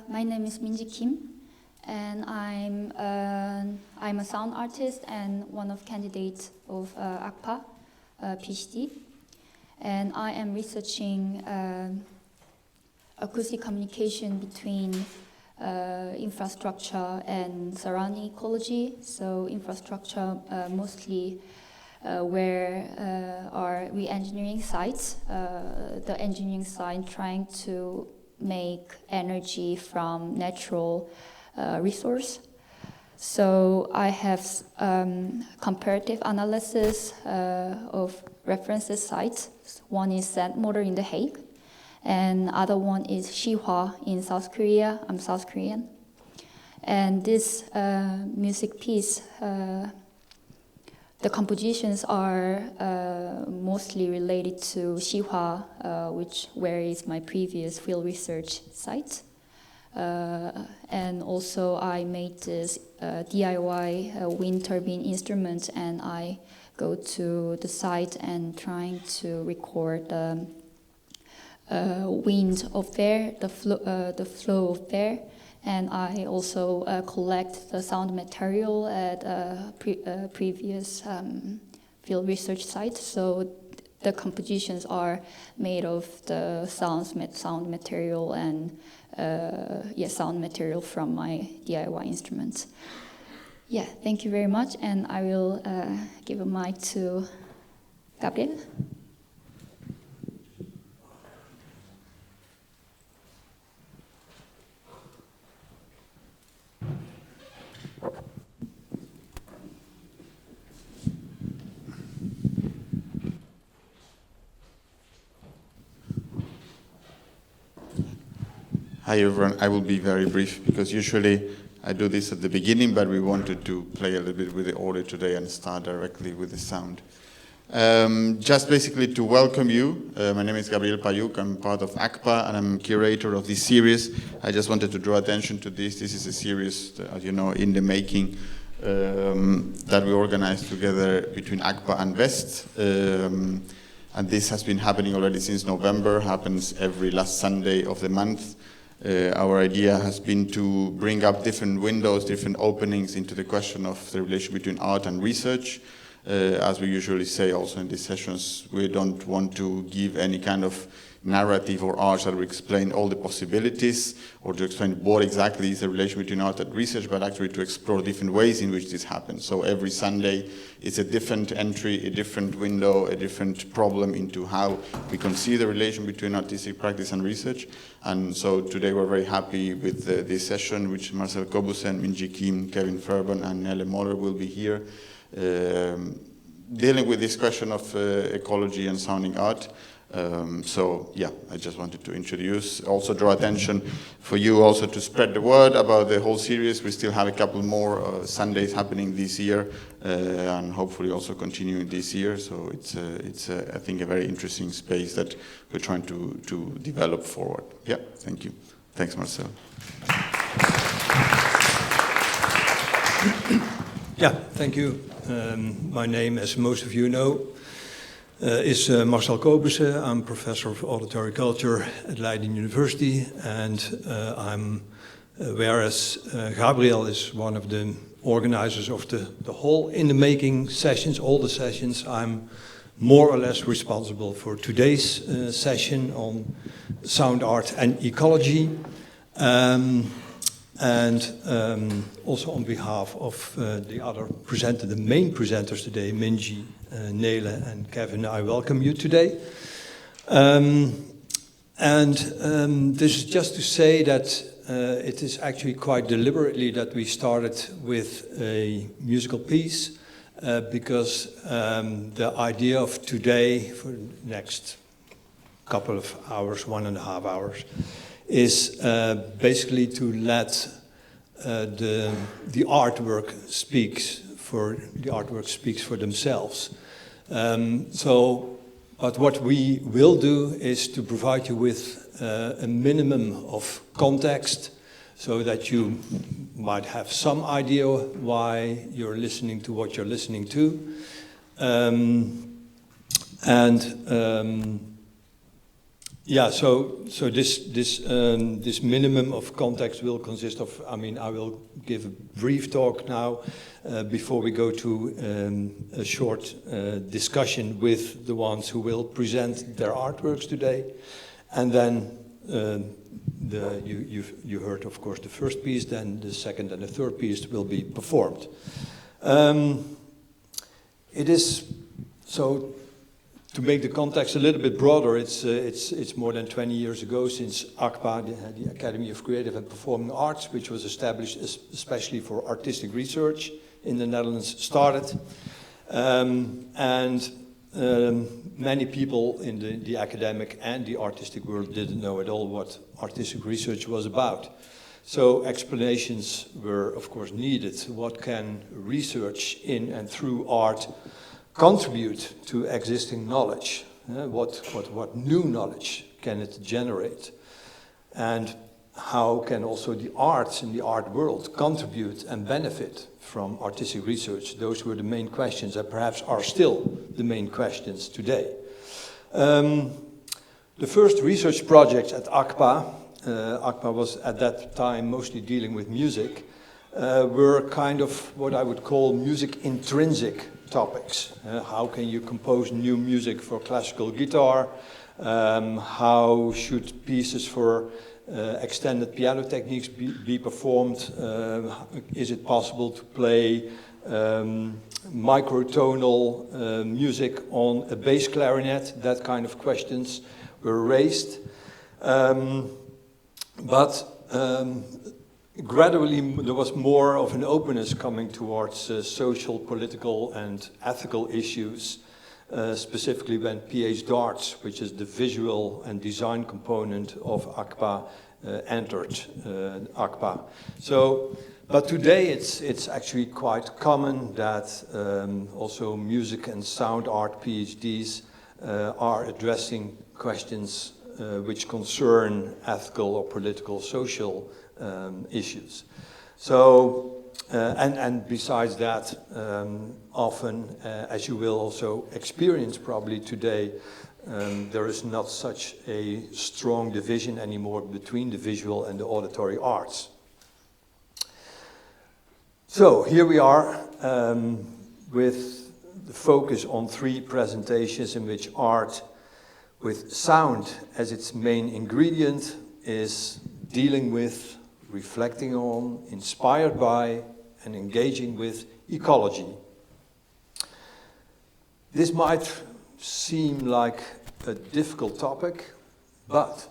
My name is Minji Kim, and I'm a sound artist and one of candidates of ACPA PhD. And I am researching acoustic communication between infrastructure and surrounding ecology. So infrastructure mostly where are re-engineering sites, the engineering site trying to make energy from natural resource. So I have comparative analysis of references sites. One is Sand Motor in The Hague, and other one is Shihwa in South Korea. I'm South Korean. And this music piece, the compositions are mostly related to Shihwa, where is my previous field research site. And also I made this DIY wind turbine instrument, and I go to the site and trying to record the wind of there, the flow of there. And I also collect the sound material at a previous field research site. So the compositions are made of the sound material and sound material from my DIY instruments. Yeah, thank you very much, and I will give a mic to Gabriel. Hi everyone, I will be very brief because usually I do this at the beginning, but we wanted to play a little bit with the audio today and start directly with the sound. Just basically to welcome you. My name is Gabriel Payuk, I'm part of ACPA and I'm curator of this series. I just wanted to draw attention to this. This is a series, as you know, in the making that we organized together between ACPA and West. And this has been happening already since November, happens every last Sunday of the month. Our idea has been to bring up different windows, different openings into the question of the relation between art and research. As we usually say also in these sessions, we don't want to give any kind of narrative or art that will explain all the possibilities or to explain what exactly is the relation between art and research, but actually to explore different ways in which this happens. So every Sunday is a different entry, a different window, a different problem into how we conceive the relation between artistic practice and research. And so today we're very happy with this session, which Marcel Cobussen, Minji Kim, Kevin Fairbairn, and Nele Möller will be here, dealing with this question of ecology and sounding art. So yeah, I just wanted to introduce, also draw attention for you also to spread the word about the whole series. We still have a couple more Sundays happening this year and hopefully also continuing this year. So it's I think a very interesting space that we're trying to develop forward. Yeah, thank you. Thanks, Marcel. Yeah, thank you. My name, as most of you know, is Marcel Cobussen. I'm professor of auditory culture at Leiden University, and whereas Gabriel is one of the organizers of the whole in the making sessions, all the sessions, I'm more or less responsible for today's session on sound art and ecology. Also on behalf of the other the main presenters today, Minji, Nele and Kevin, I welcome you today. This is just to say that it is actually quite deliberately that we started with a musical piece because the idea of today, for the next couple of hours, 1.5 hours, is basically to let the artwork speaks for themselves. But what we will do is to provide you with a minimum of context so that you might have some idea why you're listening to what you're listening to. Yeah, so this minimum of context will consist of, I mean, I will give a brief talk now before we go to a short discussion with the ones who will present their artworks today. And then you heard, of course, the first piece, then the second and the third piece will be performed. It is, so to make the context a little bit broader, it's more than 20 years ago since ACPA, the Academy of Creative and Performing Arts, which was established especially for artistic research in the Netherlands, started. Many people in the academic and the artistic world didn't know at all what artistic research was about. So explanations were, of course, needed. What can research in and through art contribute to existing knowledge? What new knowledge can it generate? And how can also the arts in the art world contribute and benefit from artistic research? Those were the main questions and perhaps are still the main questions today. The first research project at ACPA, ACPA was at that time mostly dealing with music, were kind of what I would call music intrinsic topics. How can you compose new music for classical guitar? How should pieces for extended piano techniques be performed? Is it possible to play microtonal music on a bass clarinet? That kind of questions were raised. But gradually there was more of an openness coming towards social, political and ethical issues, specifically when PhDarts, which is the visual and design component of ACPA, entered ACPA. So, but today it's actually quite common that also music and sound art PhDs are addressing questions which concern ethical or political, social issues. So, and besides that, often, as you will also experience probably today, there is not such a strong division anymore between the visual and the auditory arts. So here we are with the focus on 3 presentations in which art with sound as its main ingredient is dealing with, reflecting on, inspired by, and engaging with ecology. This might seem like a difficult topic, but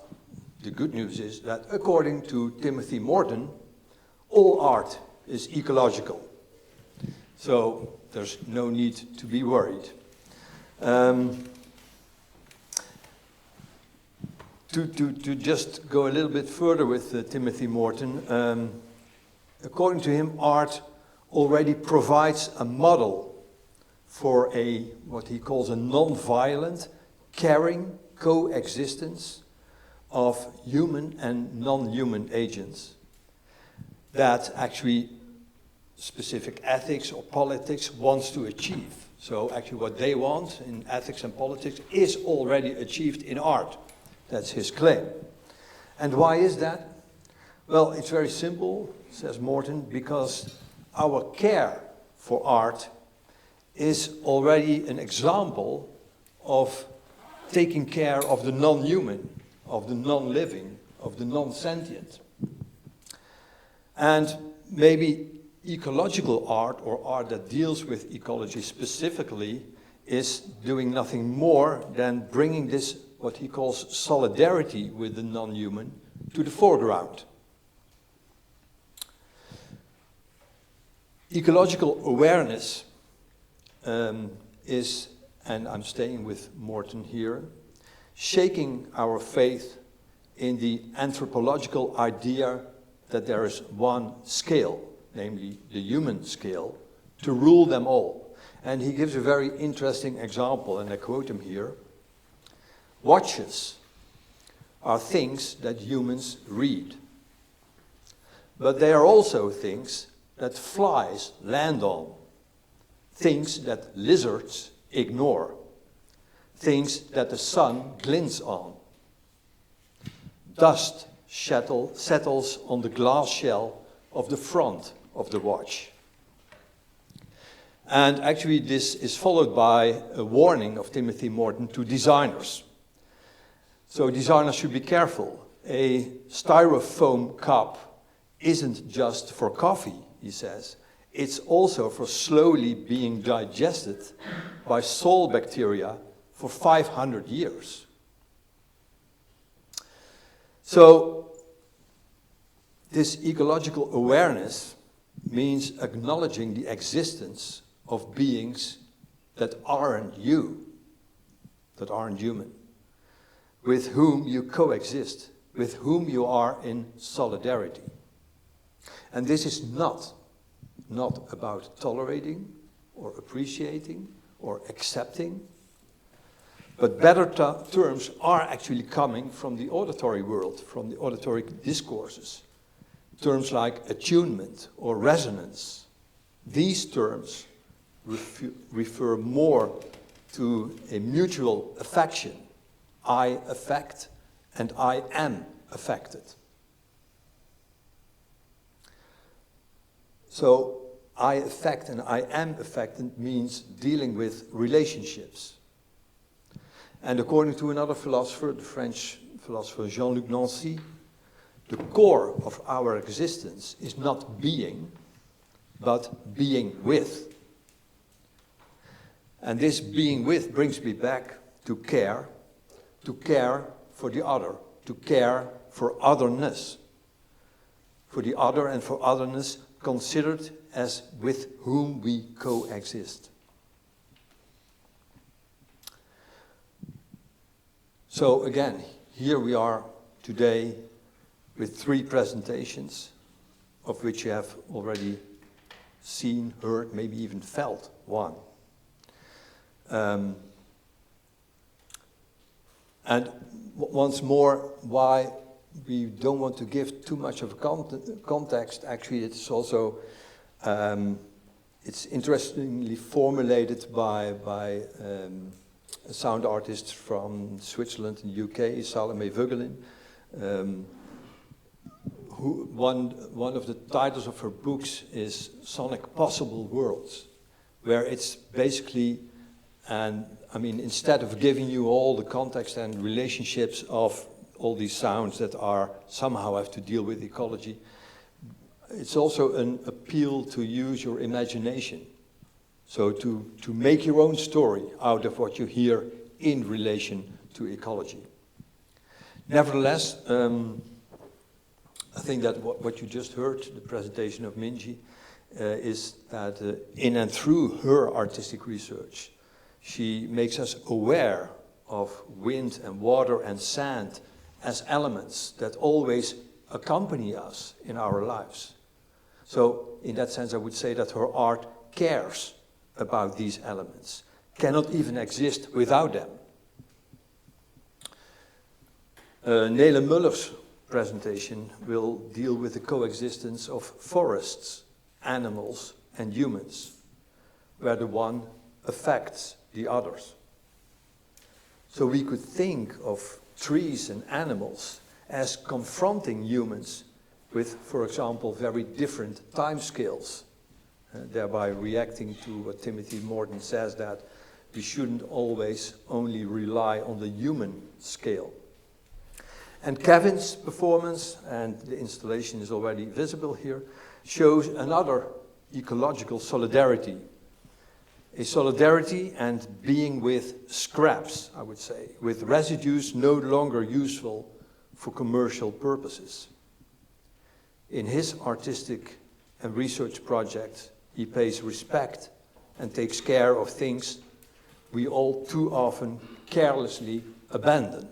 the good news is that according to Timothy Morton, all art is ecological. So there's no need to be worried. To just go a little bit further with Timothy Morton, according to him, art already provides a model for what he calls a non-violent, caring coexistence of human and non-human agents that actually specific ethics or politics wants to achieve. So actually what they want in ethics and politics is already achieved in art. That's his claim. And why is that? Well, it's very simple, says Morton, because our care for art is already an example of taking care of the non-human, of the non-living, of the non-sentient. And maybe ecological art, or art that deals with ecology specifically, is doing nothing more than bringing this, what he calls solidarity with the non-human, to the foreground. Ecological awareness is, and I'm staying with Morton here, shaking our faith in the anthropological idea that there is one scale, namely the human scale, to rule them all. And he gives a very interesting example, and I quote him here. Watches are things that humans read, but they are also things that flies land on, things that lizards ignore, things that the sun glints on. dust settles on the glass shell of the front of the watch. And actually this is followed by a warning of Timothy Morton to designers. So designers should be careful. A styrofoam cup isn't just for coffee, he says. It's also for slowly being digested by soil bacteria for 500 years. So this ecological awareness means acknowledging the existence of beings that aren't you, that aren't human, with whom you coexist, with whom you are in solidarity. And this is not about tolerating or appreciating or accepting, but better terms are actually coming from the auditory world, from the auditory discourses. Terms like attunement or resonance. These terms refer more to a mutual affection. I affect and I am affected. So I affect and I am affected means dealing with relationships. And according to another philosopher, the French philosopher Jean-Luc Nancy, the core of our existence is not being, but being with. And this being with brings me back to care for the other, to care for otherness. For the other and for otherness considered as with whom we coexist. So again, here we are today with 3 presentations, of which you have already seen, heard, maybe even felt one. And once more, why we don't want to give too much of context. Actually, it's also, it's interestingly formulated by a sound artist from Switzerland and UK, Salome Voegelin, who one of the titles of her books is Sonic Possible Worlds, where it's basically, instead of giving you all the context and relationships of all these sounds that are somehow have to deal with ecology, it's also an appeal to use your imagination. So to make your own story out of what you hear in relation to ecology. Nevertheless, I think that what you just heard, the presentation of Minji, is that in and through her artistic research, she makes us aware of wind and water and sand as elements that always accompany us in our lives. So in that sense, I would say that her art cares about these elements, cannot even exist without them. Nele Möller's presentation will deal with the coexistence of forests, animals, and humans, where the one affects the others. So we could think of trees and animals as confronting humans with, for example, very different timescales, thereby reacting to what Timothy Morton says, that we shouldn't always only rely on the human scale. And Kevin's performance, and the installation is already visible here, shows another ecological solidarity. A solidarity and being with scraps, I would say, with residues no longer useful for commercial purposes. In his artistic and research project, he pays respect and takes care of things we all too often carelessly abandon.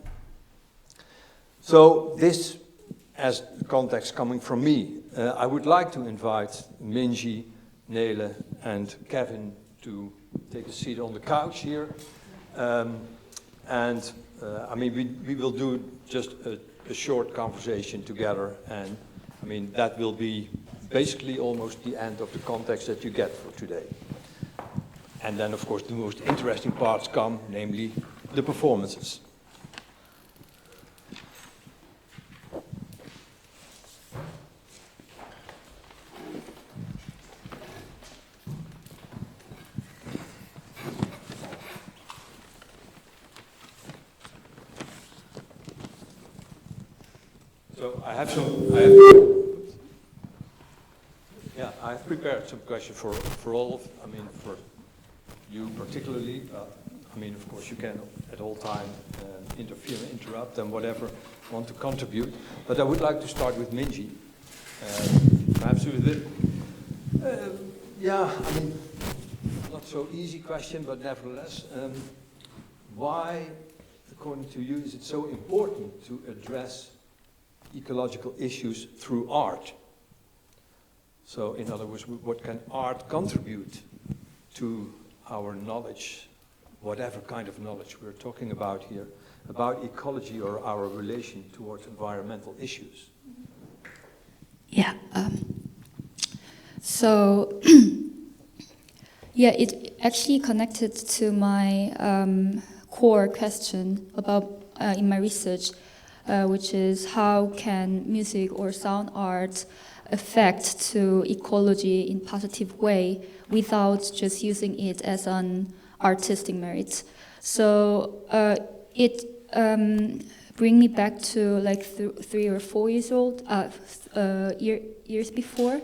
So this, as the context coming from me, I would like to invite Minji, Nele, and Kevin to take a seat on the couch here. We will do just a short conversation together, and that will be basically almost the end of the context that you get for today. And then, of course, the most interesting parts come, namely the performances. So I have prepared some questions for all of, for you particularly. Of course, you can at all time interfere, interrupt, and whatever want to contribute. But I would like to start with Minji. Perhaps with it. Not so easy question, but nevertheless, why, according to you, is it so important to address ecological issues through art? So, in other words, what can art contribute to our knowledge, whatever kind of knowledge we're talking about here, about ecology or our relation towards environmental issues? Yeah. So, yeah, it actually connected to my core question about in my research, which is how can music or sound art affect to ecology in positive way without just using it as an artistic merit. So it bring me back to like 3 or 4 years old, years before,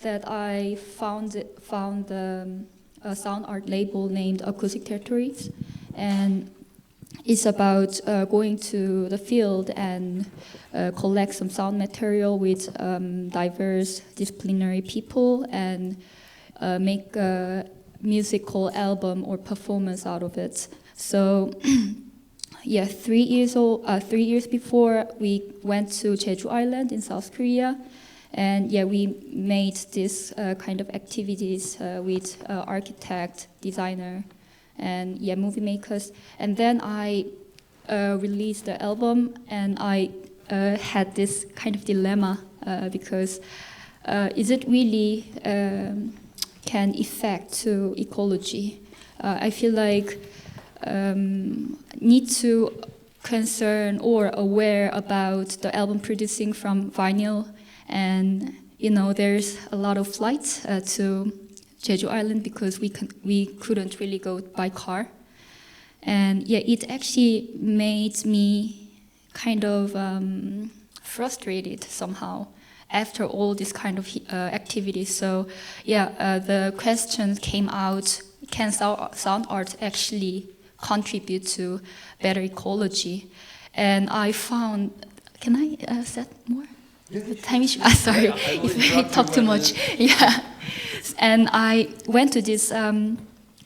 that I found a sound art label named Acoustic Territories, and it's about going to the field and collect some sound material with diverse disciplinary people and make a musical album or performance out of it. So, yeah, 3 years before, we went to Jeju Island in South Korea, and yeah, we made this kind of activities with architect, designer, and yeah, movie makers. And then I released the album, and I had this kind of dilemma because is it really can affect to ecology? I feel like need to concern or aware about the album producing from vinyl, and there's a lot of flights to Jeju Island because we couldn't really go by car, and yeah, it actually made me kind of frustrated somehow after all this kind of activities. So yeah, the question came out: can sound art actually contribute to better ecology? And I found, can I say more? The time is, sorry if I talk too much. Yeah, and I went to this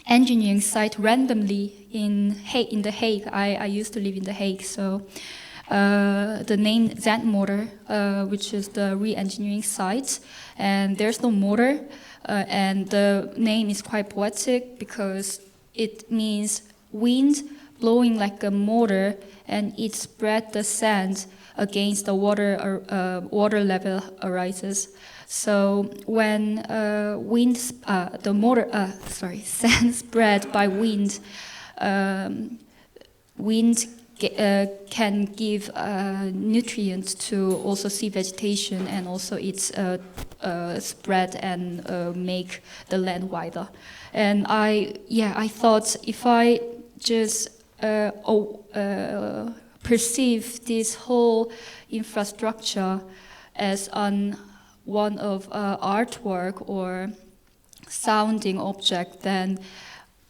engineering site randomly in The Hague. I used to live in The Hague, so the name Zand Motor, which is the re-engineering site, and there's no motor, and the name is quite poetic because it means wind blowing like a motor, and it spread the sand against the water level arises. So when sand spread by wind, wind can give nutrients to also sea vegetation, and also it's spread and make the land wider. And I thought if I just perceive this whole infrastructure as one of artwork or sounding object, then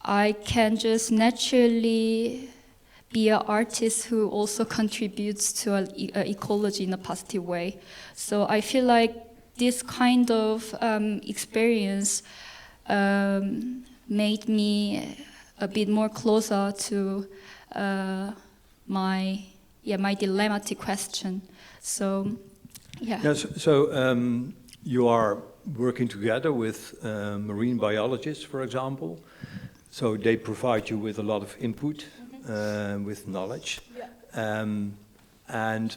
I can just naturally be an artist who also contributes to ecology in a positive way. So I feel like this kind of experience made me a bit more closer to my dilemmatic question. So, yeah. Yes. So you are working together with marine biologists, for example. So they provide you with a lot of input, with knowledge. Yeah. And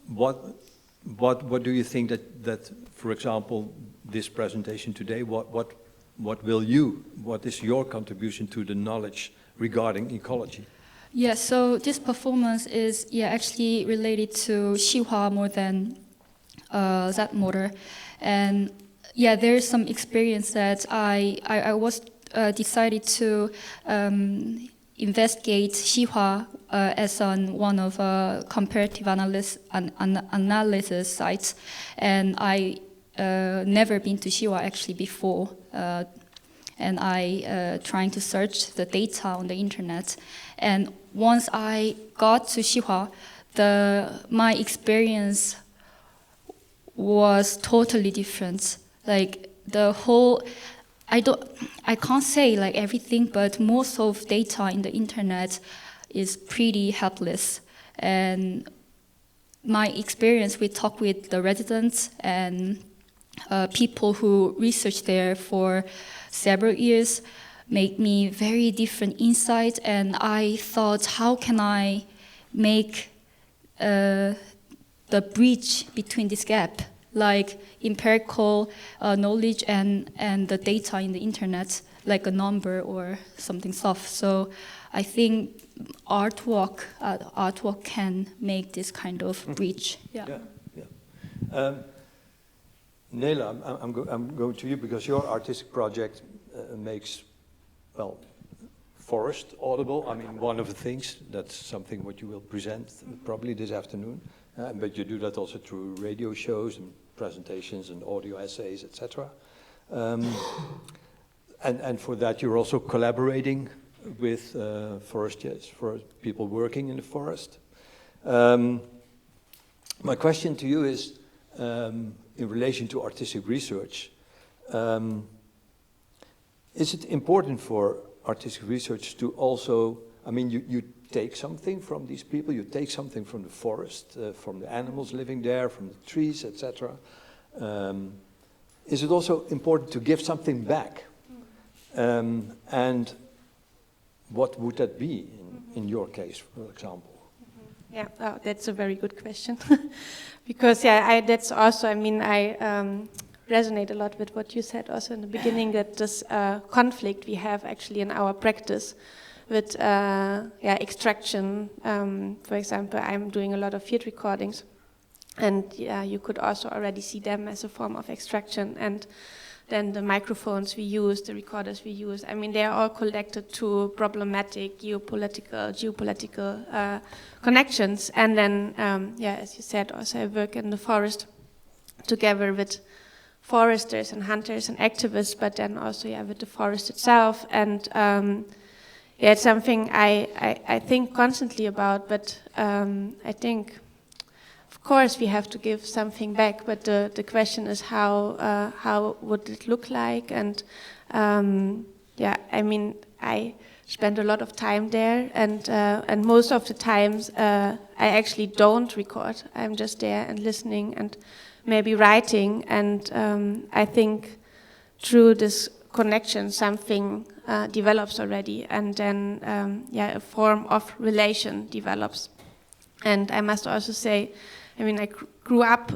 what do you think that, for example, this presentation today, what is your contribution to the knowledge regarding ecology? Yeah, so this performance is actually related to Xihua more than that motor. And yeah, there's some experience that I was decided to investigate Xihua as on one of comparative analysis sites, and I never been to Xihua actually before, and I trying to search the data on the internet, and once I got to Xihua, my experience was totally different. Like the whole, I can't say like everything, but most of data in the internet is pretty helpless. And my experience, we talk with the residents and people who research there for several years, make me very different insight. And I thought, how can I make the bridge between this gap, like empirical knowledge and the data in the internet, like a number or something soft. So I think artwork can make this kind of bridge. Yeah. Nele, I'm going to you because your artistic project makes, well, forest audible. I mean, one of the things, that's something what you will present probably this afternoon, but you do that also through radio shows and presentations and audio essays, etc. And for that you're also collaborating with foresters, for people working in the forest. My question to you is, in relation to artistic research, is it important for artistic research to also, I mean, you take something from these people, you take something from the forest, from the animals living there, from the trees, etc. Is it also important to give something back? And what would that be in your case, for example? Yeah, oh, that's a very good question. Because yeah, that's also, I mean, I resonate a lot with what you said also in the beginning, that this conflict we have actually in our practice with extraction. For example, I'm doing a lot of field recordings, and you could also already see them as a form of extraction. And then the microphones we use, the recorders we use, I mean, they are all connected to problematic geopolitical connections. And then, as you said, also I work in the forest together with foresters and hunters and activists, but then also with the forest itself. And it's something I think constantly about, but I think, of course, we have to give something back, but the question is how would it look like? And I mean, I spend a lot of time there, and most of the times I actually don't record. I'm just there and listening and maybe writing, and I think through this connection something develops already, and then a form of relation develops. And I must also say, I mean, I grew up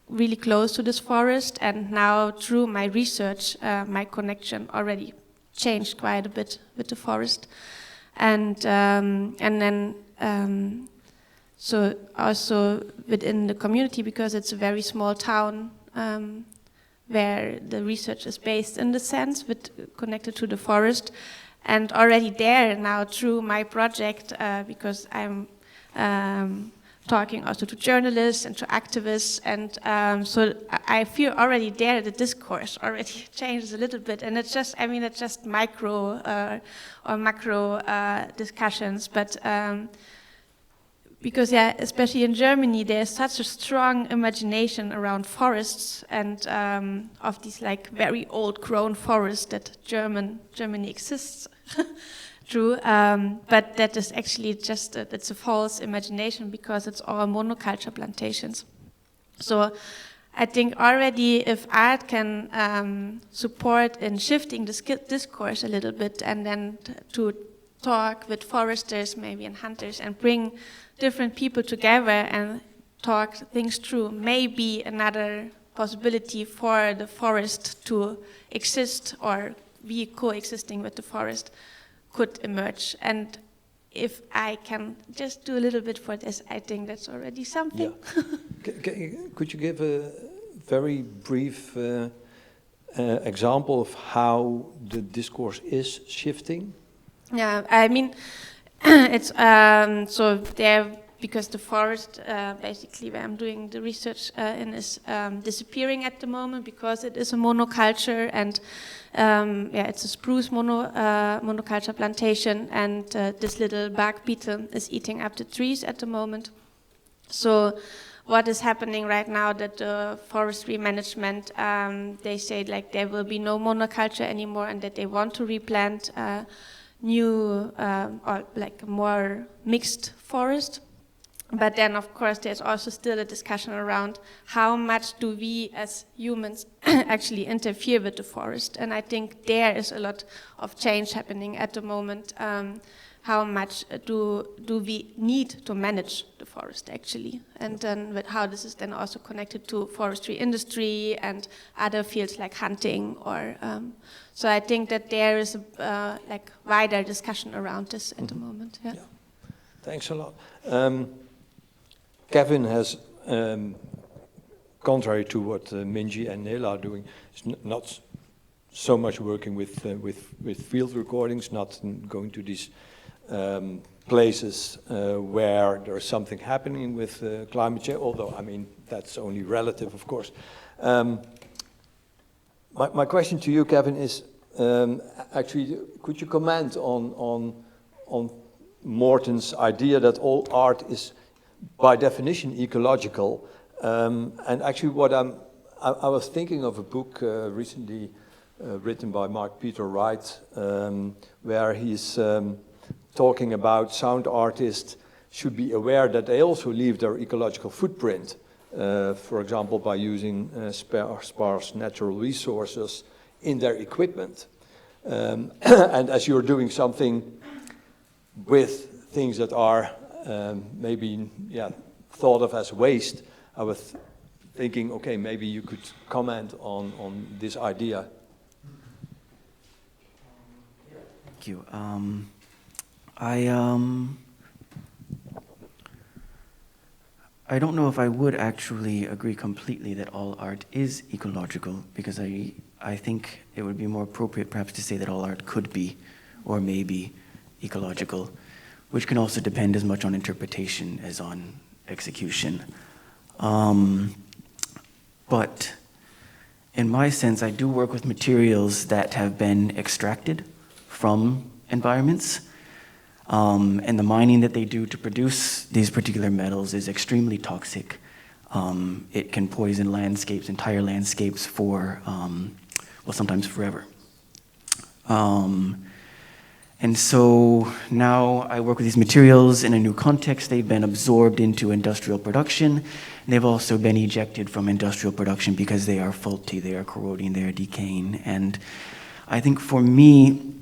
really close to this forest, and now through my research, my connection already changed quite a bit with the forest. And then so also within the community, because it's a very small town where the research is based in the sense, connected to the forest. And already there now through my project, because I'm talking also to journalists and to activists, and so I feel already there the discourse already changes a little bit, and it's just, I mean, it's just micro or macro discussions, but because especially in Germany, there's such a strong imagination around forests and of these like very old grown forests that Germany exists. True, but that is actually just it's a false imagination, because it's all monoculture plantations. So I think already if art can support in shifting the discourse a little bit, and then to talk with foresters maybe and hunters and bring different people together and talk things through, maybe another possibility for the forest to exist or be coexisting with the forest could emerge. And if I can just do a little bit for this, I think that's already something. Yeah. Could you give a very brief example of how the discourse is shifting? Yeah, I mean, it's so there because the forest, basically where I'm doing the research in, is disappearing at the moment because it is a monoculture, and it's a spruce monoculture plantation, and this little bark beetle is eating up the trees at the moment. So what is happening right now, that the forestry management, they say like there will be no monoculture anymore, and that they want to replant new or like more mixed forest. But then, of course, there's also still a discussion around how much do we as humans actually interfere with the forest. And I think there is a lot of change happening at the moment. How much do we need to manage the forest, actually? And then with how this is then also connected to forestry industry and other fields like hunting. Or so I think that there is a like wider discussion around this at the moment. Yeah. Thanks a lot. Kevin has, contrary to what Minji and Nele are doing, is not so much working with field recordings, not going to these places where there is something happening with climate change, although, I mean, that's only relative, of course. My question to you, Kevin, is actually, could you comment on Morten's idea that all art is by definition ecological, and actually what I was thinking of a book recently written by Mark Peter Wright, where he's talking about sound artists should be aware that they also leave their ecological footprint, for example by using sparse natural resources in their equipment. And as you're doing something with things that are maybe thought of as waste, I was thinking, okay, maybe you could comment on this idea. Thank you. I don't know if I would actually agree completely that all art is ecological, because I think it would be more appropriate perhaps to say that all art could be or may be ecological, which can also depend as much on interpretation as on execution. But in my sense, I do work with materials that have been extracted from environments, and the mining that they do to produce these particular metals is extremely toxic. It can poison landscapes, entire landscapes for, well, sometimes forever. And so now I work with these materials in a new context. They've been absorbed into industrial production. And they've also been ejected from industrial production because they are faulty, they are corroding, they are decaying. And I think for me,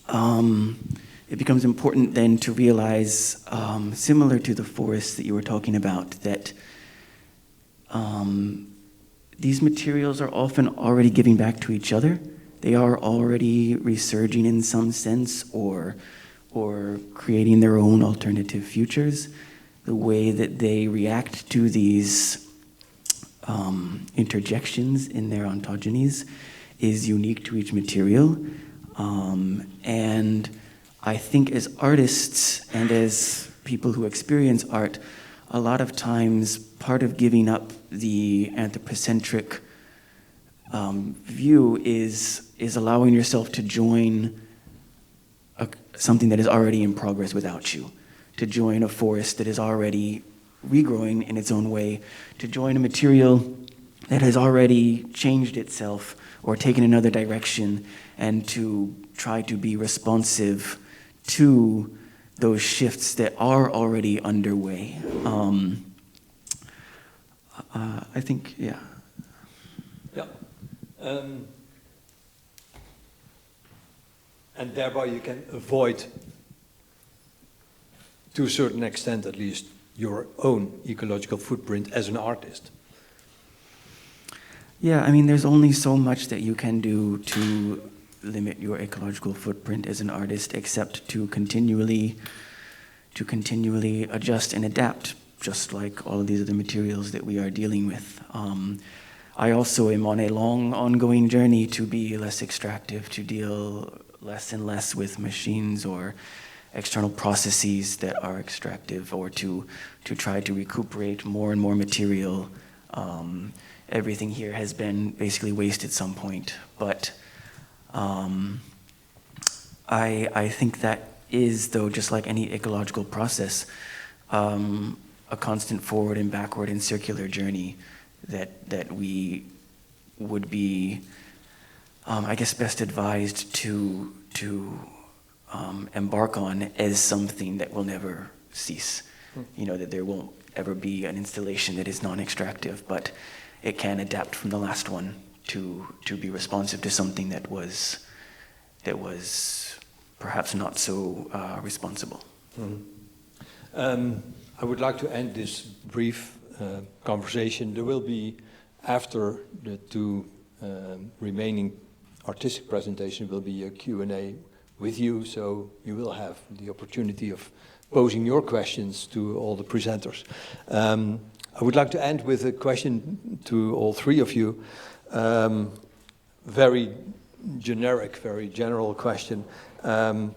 it becomes important then to realize, similar to the forests that you were talking about, that these materials are often already giving back to each other. They are already resurging in some sense, or creating their own alternative futures. The way that they react to these interjections in their ontogenies is unique to each material. And I think as artists and as people who experience art, a lot of times part of giving up the anthropocentric view is allowing yourself to join something that is already in progress without you, to join a forest that is already regrowing in its own way, to join a material that has already changed itself or taken another direction, and to try to be responsive to those shifts that are already underway. I think, yeah. Yeah. And thereby you can avoid, to a certain extent at least, your own ecological footprint as an artist. Yeah, I mean, there's only so much that you can do to limit your ecological footprint as an artist, except to continually adjust and adapt, just like all of these other materials that we are dealing with. I also am on a long, ongoing journey to be less extractive, to deal less and less with machines or external processes that are extractive, or to try to recuperate more and more material. Everything here has been basically waste at some point, but I think that is, though, just like any ecological process, a constant forward and backward and circular journey that we would be, I guess, best advised to embark on as something that will never cease. You know, that there won't ever be an installation that is non-extractive, but it can adapt from the last one to be responsive to something that was perhaps not so responsible. I would like to end this brief conversation. There will be, after the two remaining artistic presentations, will be a Q&A with you, so you will have the opportunity of posing your questions to all the presenters. I would like to end with a question to all three of you. Very generic, very general question. Do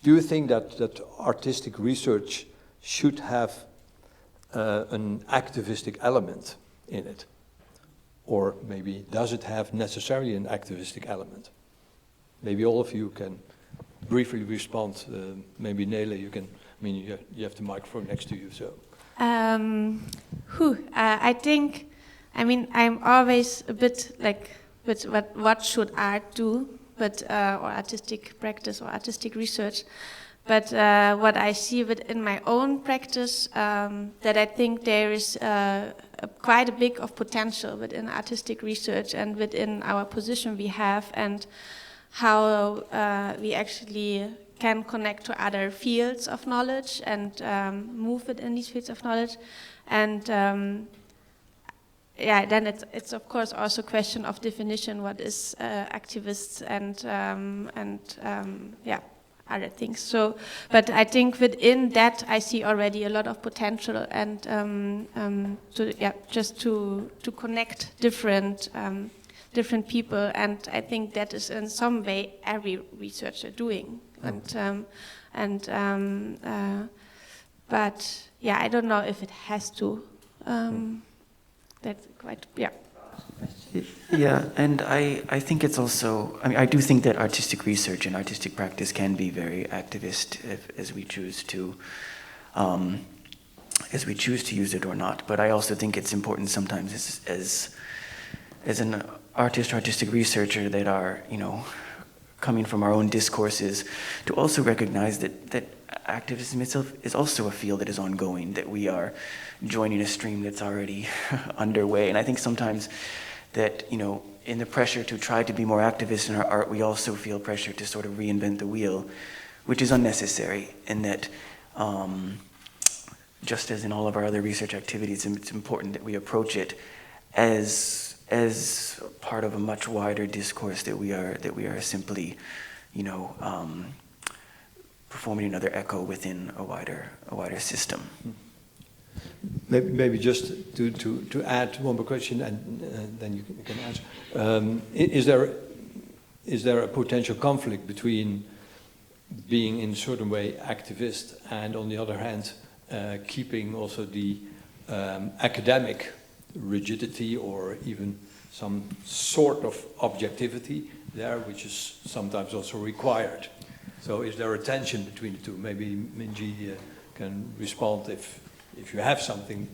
you think that artistic research should have an activistic element in it? Or maybe does it have necessarily an activistic element? Maybe all of you can briefly respond. Maybe Nele, you can, I mean, you have the microphone next to you, so. I think, I mean, I'm always a bit like, what should art do, but or artistic practice or artistic research. But what I see within my own practice, that I think there is quite a big of potential within artistic research and within our position we have, and how we actually can connect to other fields of knowledge and move within these fields of knowledge. And yeah, then it's of course also a question of definition. What is activists and yeah, other things. So, but I think within that I see already a lot of potential, and just to connect different people, and I think that is in some way every researcher doing. But yeah, I don't know if it has to. That's quite, yeah. Yeah, and I think it's also, I mean, I do think that artistic research and artistic practice can be very activist as we choose to use it or not. But I also think it's important sometimes as an artist or artistic researcher that are, you know, coming from our own discourses, to also recognize that activism itself is also a field that is ongoing, that we are joining a stream that's already underway. And I think sometimes that, you know, in the pressure to try to be more activist in our art, we also feel pressure to sort of reinvent the wheel, which is unnecessary, and that just as in all of our other research activities, it's important that we approach it as part of a much wider discourse, that we are simply, you know, performing another echo within a wider system. Maybe just to add one more question, and then you can answer. Is there a potential conflict between being in a certain way activist and, on the other hand, keeping also the academic rigidity or even some sort of objectivity there, which is sometimes also required? So is there a tension between the two? Maybe Minji can respond if you have something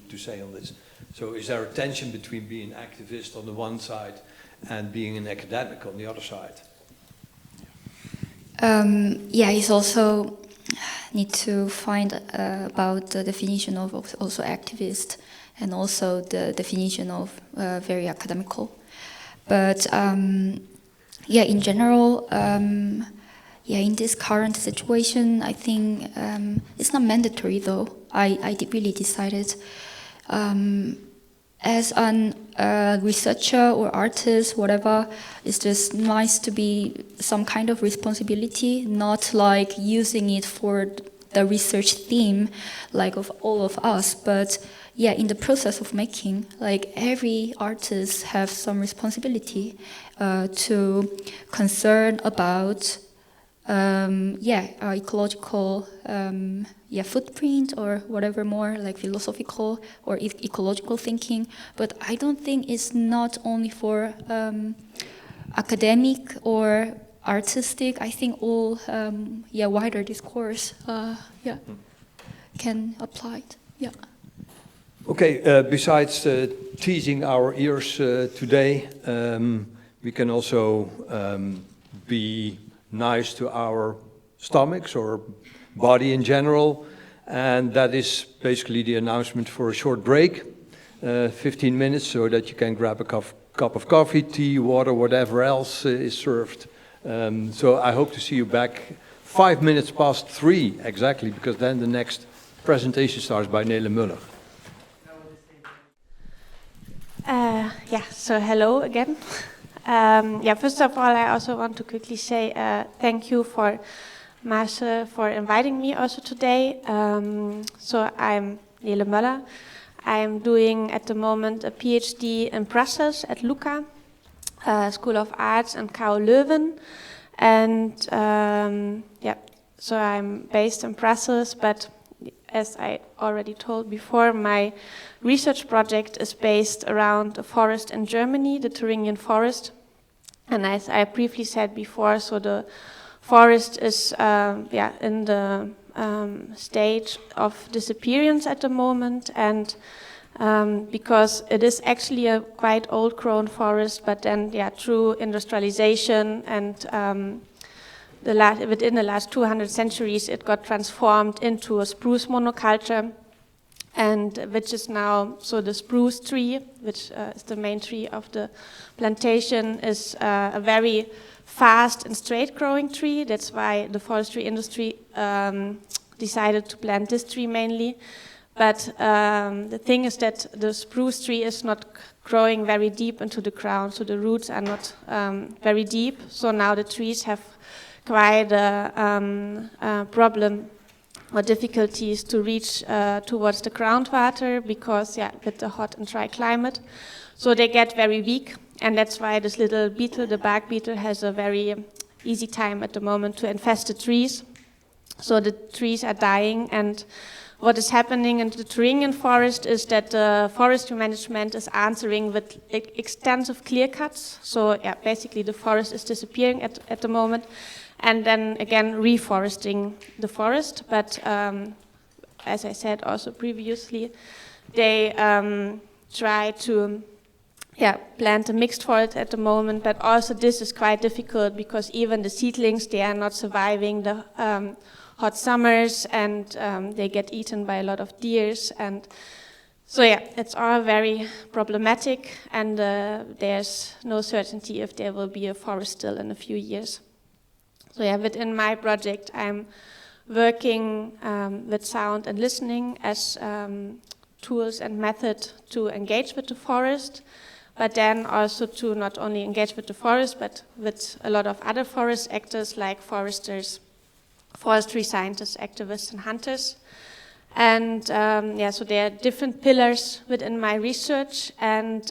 to say on this. So is there a tension between being activist on the one side and being an academic on the other side? Yeah, it's also need to find about the definition of also activist, and also the definition of very academical. But yeah, in general, yeah, in this current situation, I think it's not mandatory though. I really decided as a researcher or artist, whatever, it's just nice to be some kind of responsibility, not like using it for the research theme, like of all of us, but yeah, in the process of making, like every artist have some responsibility to concern about ecological footprint or whatever more like philosophical or ecological thinking. But I don't think it's not only for academic or artistic. I think all wider discourse can apply it. Yeah. Okay, besides teasing our ears today, we can also be nice to our stomachs or body in general, and that is basically the announcement for a short break, 15 minutes, so that you can grab a cup of coffee, tea, water, whatever else is served. So I hope to see you back 5 minutes past 3 exactly, because then the next presentation starts by Nele Möller. So hello again. First of all, I also want to quickly say thank you for Marcel for inviting me also today. So I'm Nele Möller. I'm doing at the moment a PhD in Brussels at LUCA, School of Arts and KU Leuven. And so I'm based in Brussels, but as I already told before, my research project is based around a forest in Germany, the Thuringian forest. And as I briefly said before, so the forest is in the stage of disappearance at the moment, and because it is actually a quite old-grown forest, but then through industrialization and within the last 200 centuries, it got transformed into a spruce monoculture, and which is now, so the spruce tree, which is the main tree of the plantation, is a very fast and straight-growing tree. That's why the forestry industry decided to plant this tree mainly. But the thing is that the spruce tree is not growing very deep into the ground, so the roots are not very deep. So now the trees have quite a problem or difficulties to reach towards the groundwater because, with the hot and dry climate. So they get very weak, and that's why this little beetle, the bark beetle, has a very easy time at the moment to infest the trees. So the trees are dying, and what is happening in the Thuringian forest is that the forestry management is answering with extensive clear cuts. So basically the forest is disappearing at the moment, and then again reforesting the forest. But as I said also previously, they try to plant a mixed forest at the moment, but also this is quite difficult because even the seedlings, they are not surviving the hot summers, and they get eaten by a lot of deers, and so it's all very problematic, and there's no certainty if there will be a forest still in a few years. So within my project I'm working with sound and listening as tools and method to engage with the forest, but then also to not only engage with the forest, but with a lot of other forest actors like foresters, forestry scientists, activists, and hunters. And so there are different pillars within my research, and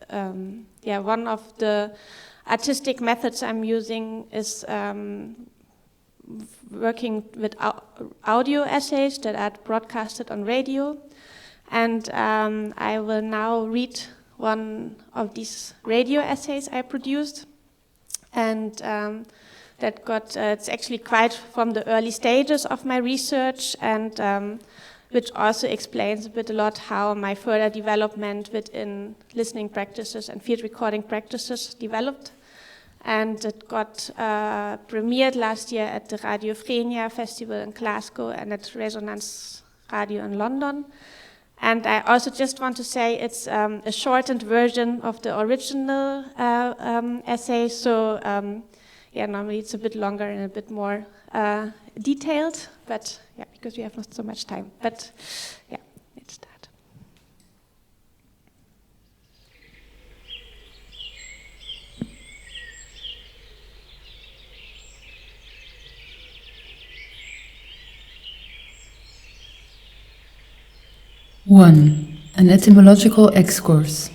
one of the artistic methods I'm using is working with audio essays that are broadcasted on radio. And I will now read one of these radio essays I produced. And it's actually quite from the early stages of my research, and which also explains a lot how my further development within listening practices and field recording practices developed. And it got premiered last year at the Radio Frenia Festival in Glasgow and at Resonance Radio in London. And I also just want to say it's a shortened version of the original essay, so normally it's a bit longer and a bit more detailed, but because we have not so much time. But let's start. One, an etymological excurse.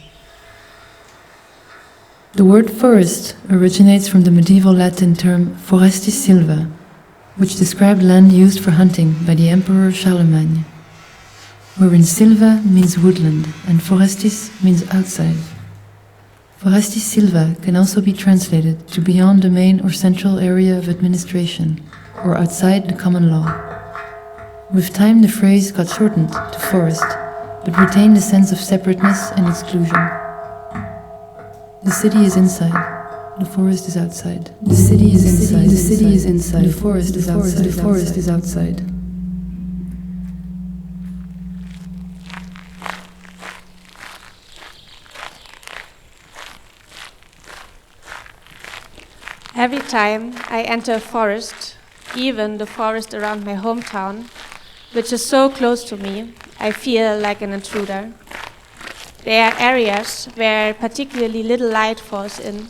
The word forest originates from the medieval Latin term forestis silva, which described land used for hunting by the Emperor Charlemagne, wherein silva means woodland and forestis means outside. Forestis silva can also be translated to beyond the main or central area of administration, or outside the common law. With time, the phrase got shortened to forest, but retained a sense of separateness and exclusion. The city is inside, the forest is outside. The city is inside, the city is inside, the forest is outside, the forest is outside. Every time I enter a forest, even the forest around my hometown, which is so close to me, I feel like an intruder. There are areas where particularly little light falls in,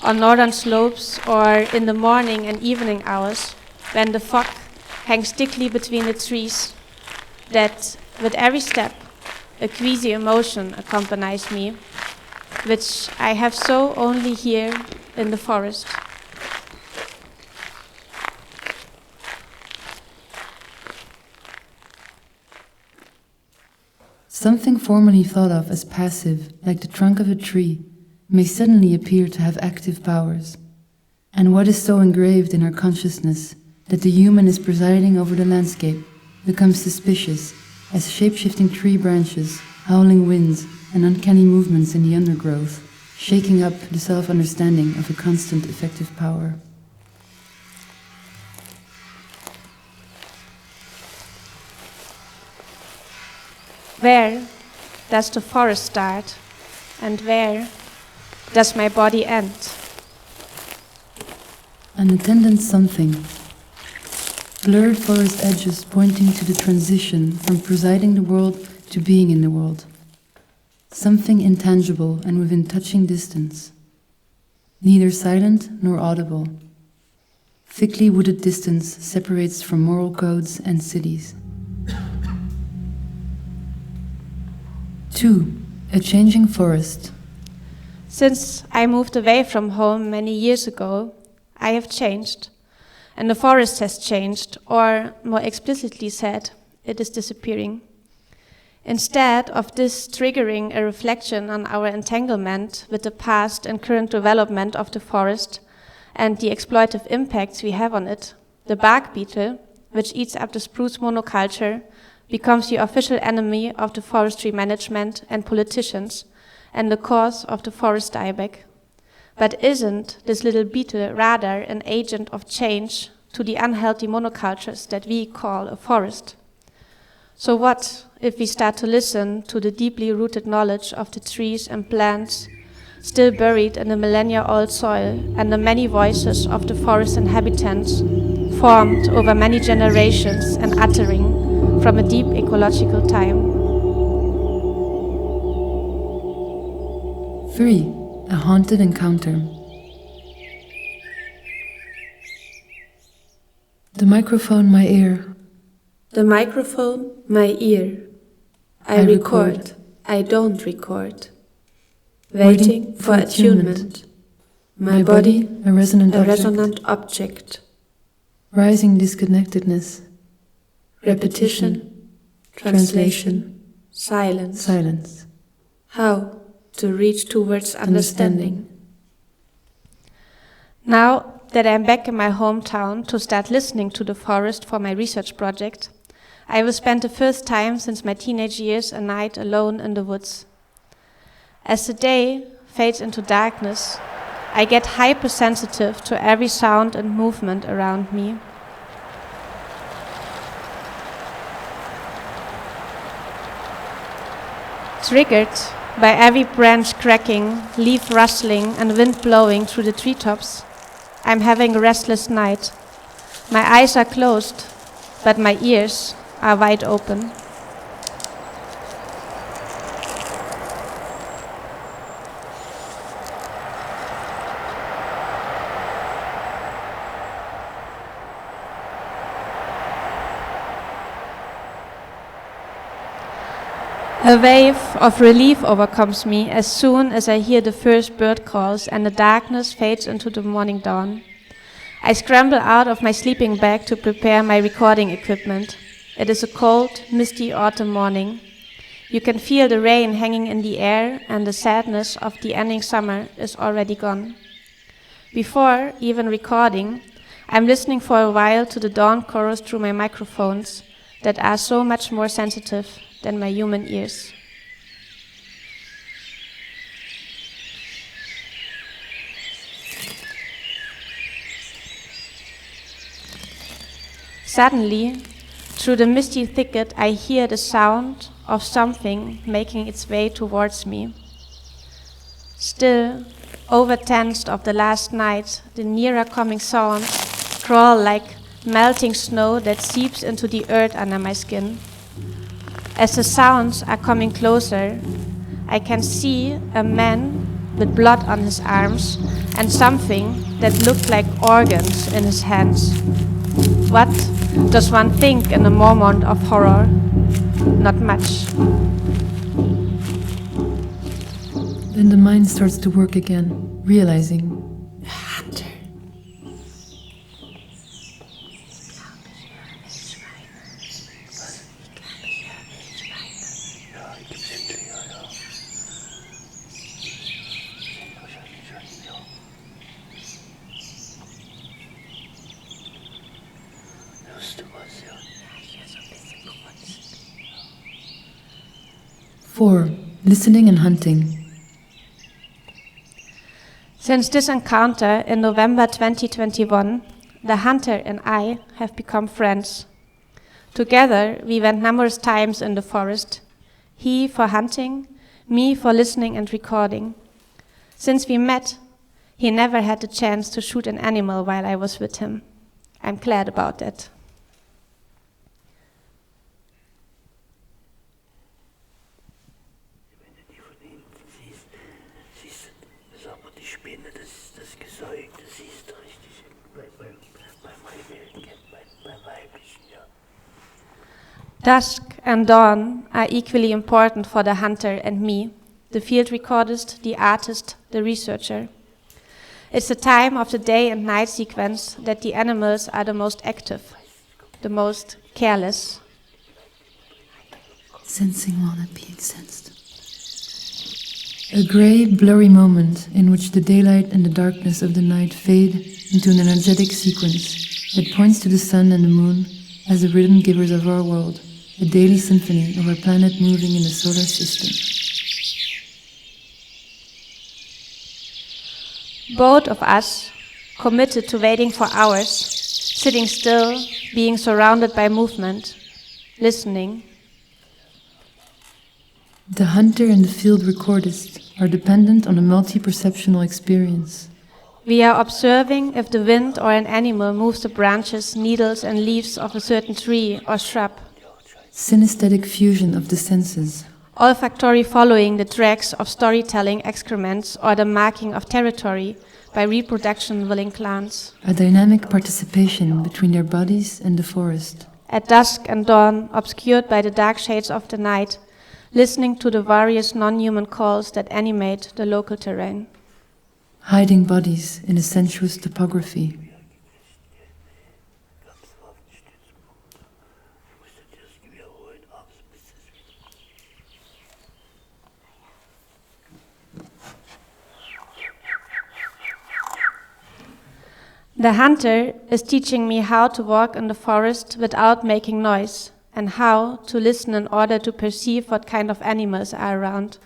on northern slopes or in the morning and evening hours, when the fog hangs thickly between the trees, that with every step a queasy emotion accompanies me, which I have so only here in the forest. Something formerly thought of as passive, like the trunk of a tree, may suddenly appear to have active powers. And what is so engraved in our consciousness that the human is presiding over the landscape becomes suspicious as shape-shifting tree branches, howling winds, and uncanny movements in the undergrowth, shaking up the self-understanding of a constant effective power. Where does the forest start, and where does my body end? An attendant something. Blurred forest edges pointing to the transition from presiding the world to being in the world. Something intangible and within touching distance. Neither silent nor audible. Thickly wooded distance separates from moral codes and cities. 2. A changing forest. Since I moved away from home many years ago, I have changed, and the forest has changed, or more explicitly said, it is disappearing. Instead of this triggering a reflection on our entanglement with the past and current development of the forest and the exploitative impacts we have on it, the bark beetle, which eats up the spruce monoculture, becomes the official enemy of the forestry management and politicians and the cause of the forest dieback. But isn't this little beetle rather an agent of change to the unhealthy monocultures that we call a forest? So what if we start to listen to the deeply rooted knowledge of the trees and plants still buried in the millennia-old soil and the many voices of the forest inhabitants formed over many generations and uttering from a deep ecological time? 3. A haunted encounter. The microphone, my ear. The microphone, my ear. I record, I don't record. Waiting for attunement. My body, a resonant object. Rising disconnectedness. Repetition, translation, silence. Silence. How to reach towards understanding. Now that I'm back in my hometown to start listening to the forest for my research project, I will spend the first time since my teenage years a night alone in the woods. As the day fades into darkness, I get hypersensitive to every sound and movement around me. Triggered by every branch cracking, leaf rustling, and wind blowing through the treetops, I'm having a restless night. My eyes are closed, but my ears are wide open. A wave of relief overcomes me as soon as I hear the first bird calls and the darkness fades into the morning dawn. I scramble out of my sleeping bag to prepare my recording equipment. It is a cold, misty autumn morning. You can feel the rain hanging in the air, and the sadness of the ending summer is already gone. Before even recording, I'm listening for a while to the dawn chorus through my microphones that are so much more sensitive than my human ears. Suddenly, through the misty thicket, I hear the sound of something making its way towards me. Still, overtensed of the last night, the nearer coming sounds crawl like melting snow that seeps into the earth under my skin. As the sounds are coming closer, I can see a man with blood on his arms and something that looked like organs in his hands. What does one think in a moment of horror? Not much. Then the mind starts to work again, realizing Hunter. Four, listening and hunting. Since this encounter in November 2021, the hunter and I have become friends. Together, we went numerous times in the forest. He for hunting, me for listening and recording. Since we met, he never had the chance to shoot an animal while I was with him. I'm glad about that. Dusk and dawn are equally important for the hunter and me, the field recordist, the artist, the researcher. It's the time of the day and night sequence that the animals are the most active, the most careless. Sensing while not being sensed. A grey, blurry moment in which the daylight and the darkness of the night fade into an energetic sequence that points to the sun and the moon as the rhythm givers of our world, a daily symphony of our planet moving in the solar system. Both of us committed to waiting for hours, sitting still, being surrounded by movement, listening. The hunter and the field recordist are dependent on a multi-perceptional experience. We are observing if the wind or an animal moves the branches, needles and leaves of a certain tree or shrub. Synesthetic fusion of the senses. Olfactory following the tracks of storytelling excrements or the marking of territory by reproduction-willing clans. A dynamic participation between their bodies and the forest. At dusk and dawn, obscured by the dark shades of the night, listening to the various non-human calls that animate the local terrain. Hiding bodies in a sensuous topography. The hunter is teaching me how to walk in the forest without making noise, and how to listen in order to perceive what kind of animals are around.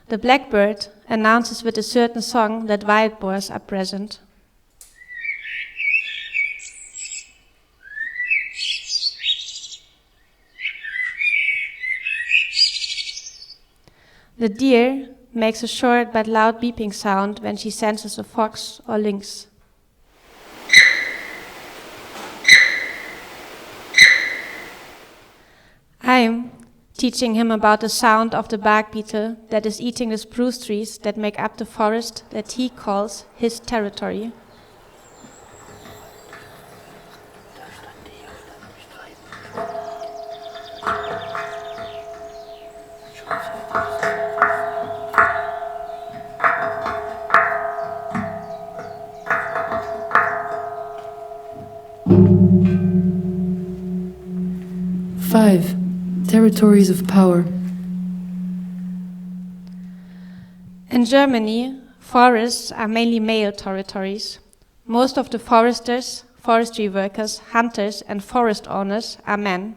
The blackbird announces with a certain song that wild boars are present. The deer makes a short but loud beeping sound when she senses a fox or lynx. I'm teaching him about the sound of the bark beetle that is eating the spruce trees that make up the forest that he calls his territory. 5. Territories of power. In Germany, forests are mainly male territories. Most of the foresters, forestry workers, hunters, and forest owners are men.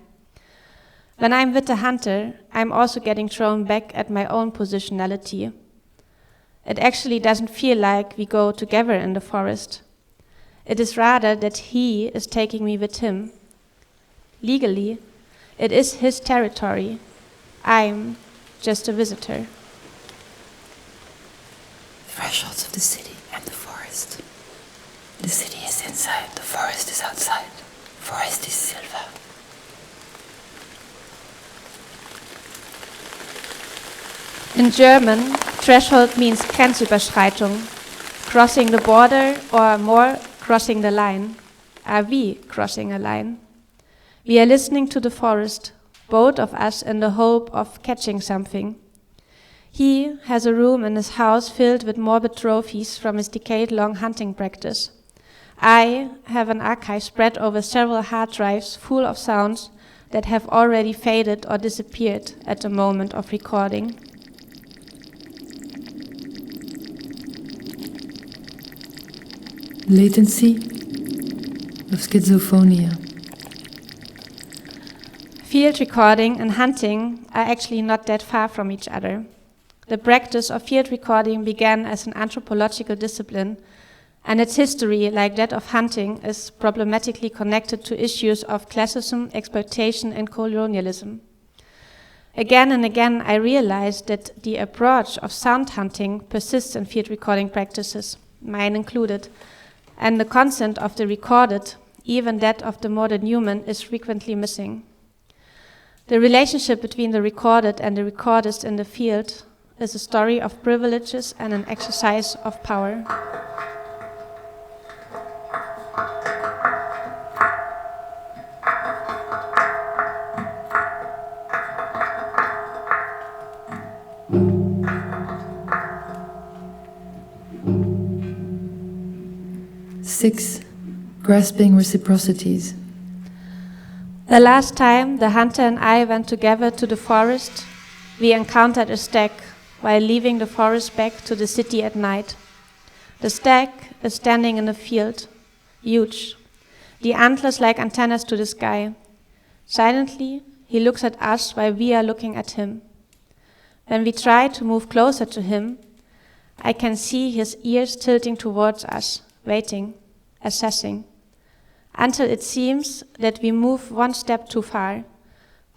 When I'm with the hunter, I'm also getting thrown back at my own positionality. It actually doesn't feel like we go together in the forest. It is rather that he is taking me with him. Legally, it is his territory. I'm just a visitor. Thresholds of the city and the forest. The city is inside, the forest is outside. Forest is silver. In German, threshold means Grenzüberschreitung, crossing the border, or more, crossing the line. Are we crossing a line? We are listening to the forest, both of us in the hope of catching something. He has a room in his house filled with morbid trophies from his decade-long hunting practice. I have an archive spread over several hard drives full of sounds that have already faded or disappeared at the moment of recording. Latency of schizophrenia. Field recording and hunting are actually not that far from each other. The practice of field recording began as an anthropological discipline, and its history, like that of hunting, is problematically connected to issues of classism, exploitation, and colonialism. Again and again, I realized that the approach of sound hunting persists in field recording practices, mine included, and the consent of the recorded, even that of the modern human, is frequently missing. The relationship between the recorded and the recordist in the field is a story of privileges and an exercise of power. Six, grasping reciprocities. The last time the hunter and I went together to the forest, we encountered a stag while leaving the forest back to the city at night. The stag is standing in a field, huge, the antlers like antennas to the sky. Silently, he looks at us while we are looking at him. When we try to move closer to him, I can see his ears tilting towards us, waiting, assessing, until it seems that we move one step too far,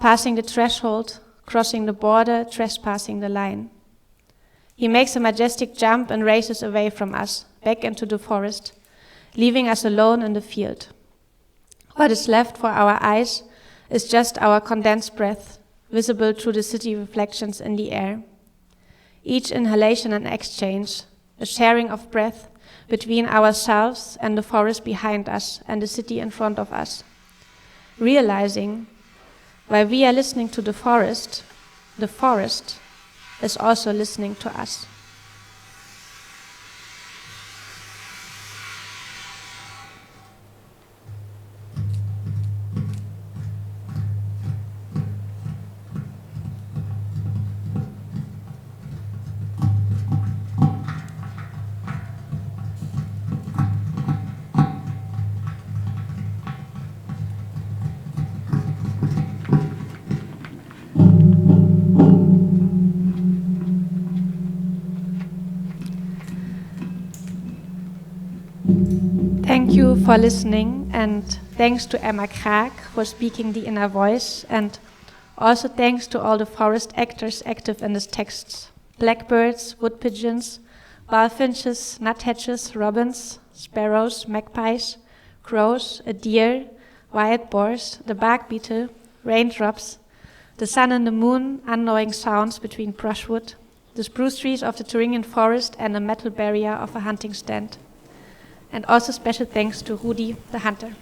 passing the threshold, crossing the border, trespassing the line. He makes a majestic jump and races away from us, back into the forest, leaving us alone in the field. What is left for our eyes is just our condensed breath, visible through the city reflections in the air. Each inhalation and exchange, a sharing of breath between ourselves and the forest behind us and the city in front of us. Realizing, while we are listening to the forest is also listening to us. Thank you for listening, and thanks to Emma Kraak for speaking the inner voice, and also thanks to all the forest actors active in these texts. Blackbirds, wood pigeons, bullfinches, nuthatches, robins, sparrows, magpies, crows, a deer, wild boars, the bark beetle, raindrops, the sun and the moon, unknowing sounds between brushwood, the spruce trees of the Thuringian forest, and a metal barrier of a hunting stand. And also special thanks to Rudi, the hunter.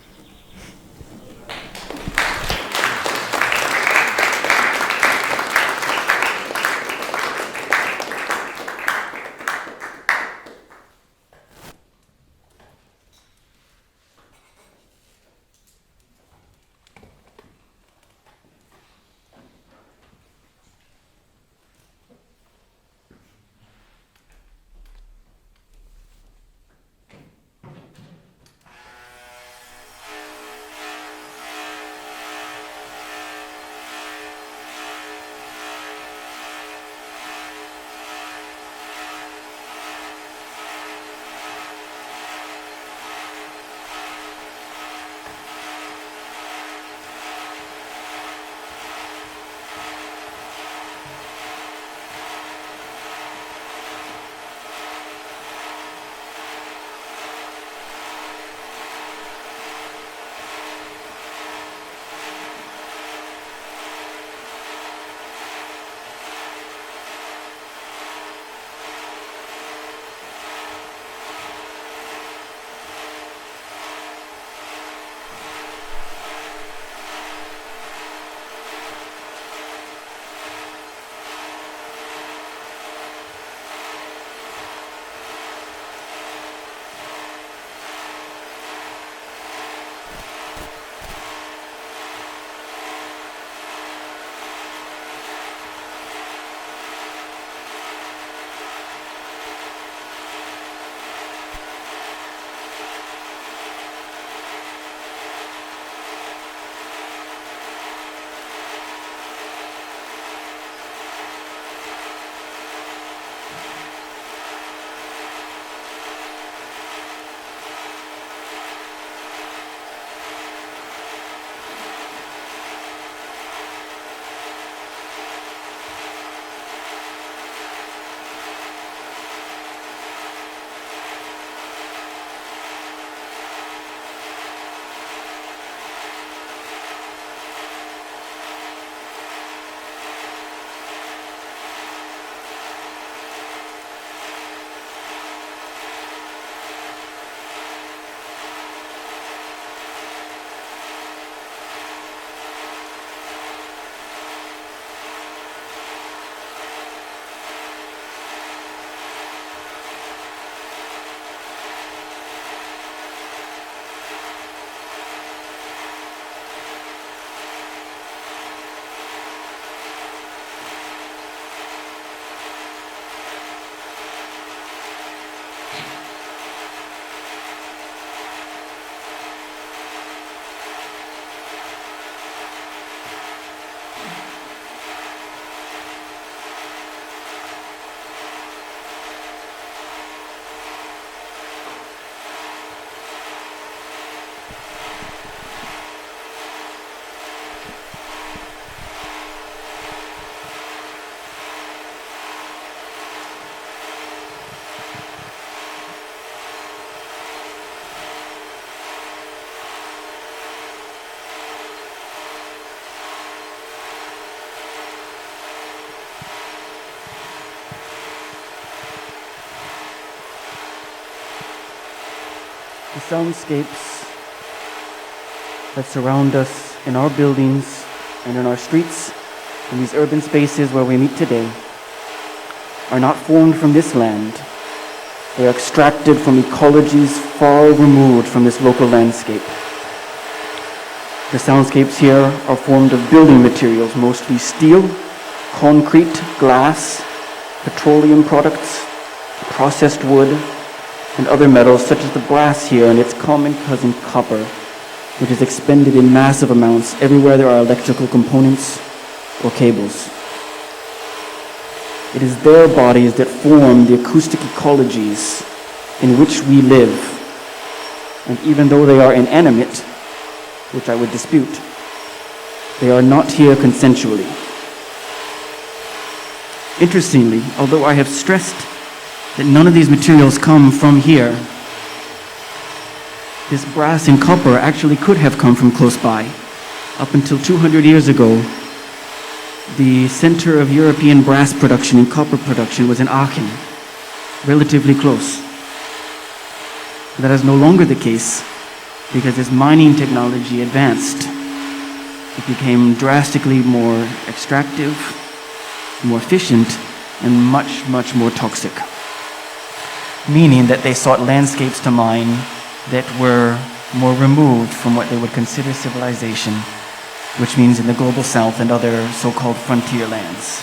The soundscapes that surround us in our buildings and in our streets, in these urban spaces where we meet today, are not formed from this land. They are extracted from ecologies far removed from this local landscape. The soundscapes here are formed of building materials, mostly steel, concrete, glass, petroleum products, processed wood, and other metals such as the brass here and its common cousin copper, which is expended in massive amounts everywhere there are electrical components or cables. It is their bodies that form the acoustic ecologies in which we live. And even though they are inanimate, which I would dispute, they are not here consensually. Interestingly, although I have stressed that none of these materials come from here, this brass and copper actually could have come from close by. Up until 200 years ago, the center of European brass production and copper production was in Aachen, relatively close. That is no longer the case because as mining technology advanced, it became drastically more extractive, more efficient, and much, much more toxic. Meaning that they sought landscapes to mine that were more removed from what they would consider civilization, which means in the global south and other so-called frontier lands.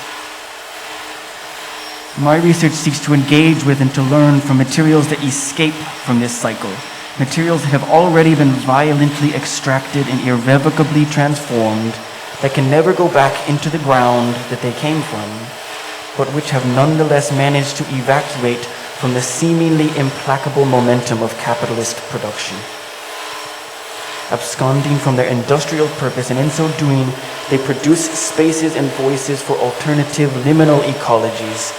My research seeks to engage with and to learn from materials that escape from this cycle, materials that have already been violently extracted and irrevocably transformed, that can never go back into the ground that they came from, but which have nonetheless managed to evacuate from the seemingly implacable momentum of capitalist production. Absconding from their industrial purpose, and in so doing, they produce spaces and voices for alternative liminal ecologies,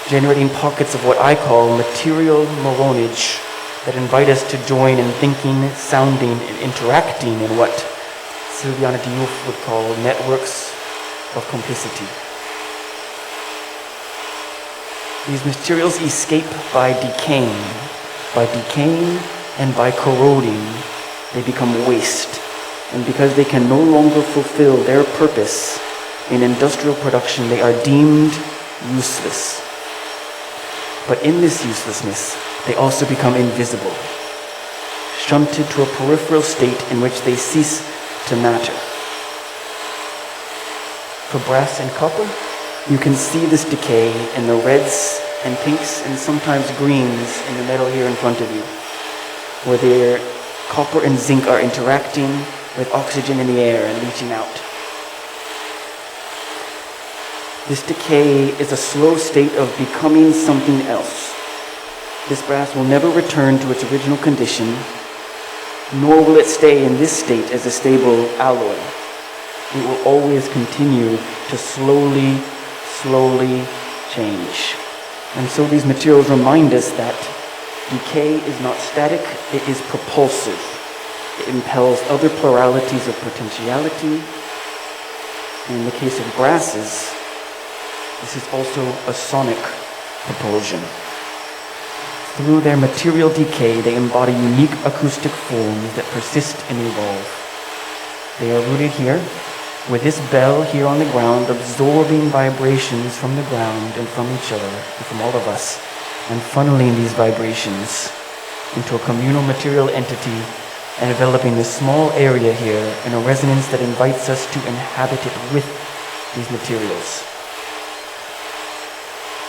generating pockets of what I call material moronage that invite us to join in thinking, sounding, and interacting in what Sylviane Diouf would call networks of complicity. These materials escape by decaying and by corroding. They become waste, and because they can no longer fulfill their purpose in industrial production, they are deemed useless. But in this uselessness, they also become invisible, shunted to a peripheral state in which they cease to matter. For brass and copper, you can see this decay in the reds and pinks and sometimes greens in the metal here in front of you, where their copper and zinc are interacting with oxygen in the air and leaching out. This decay is a slow state of becoming something else. This brass will never return to its original condition, nor will it stay in this state as a stable alloy. It will always continue to slowly change. And so these materials remind us that decay is not static, it is propulsive. It impels other pluralities of potentiality. And in the case of brasses, this is also a sonic propulsion. Through their material decay, they embody unique acoustic forms that persist and evolve. They are rooted here, with this bell here on the ground absorbing vibrations from the ground and from each other and from all of us, and funneling these vibrations into a communal material entity and developing this small area here in a resonance that invites us to inhabit it with these materials.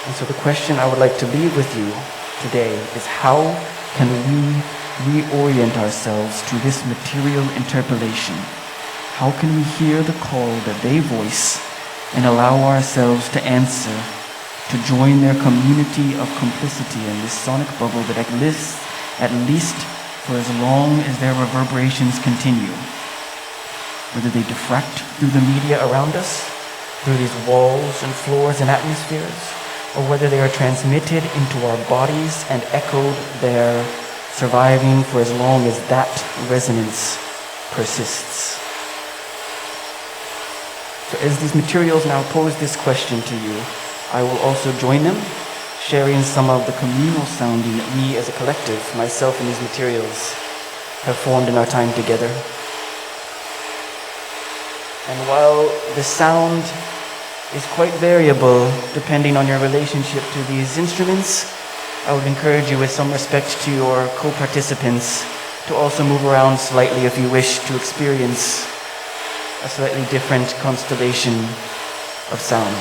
And so the question I would like to leave with you today is, how can we reorient ourselves to this material interpellation? How can we hear the call that they voice and allow ourselves to answer, to join their community of complicity in this sonic bubble that exists at least for as long as their reverberations continue? Whether they diffract through the media around us, through these walls and floors and atmospheres, or whether they are transmitted into our bodies and echoed there, surviving for as long as that resonance persists. So as these materials now pose this question to you, I will also join them, sharing some of the communal sounding that we as a collective, myself and these materials, have formed in our time together. And while the sound is quite variable depending on your relationship to these instruments, I would encourage you, with some respect to your co-participants, to also move around slightly if you wish to experience a slightly different constellation of sound.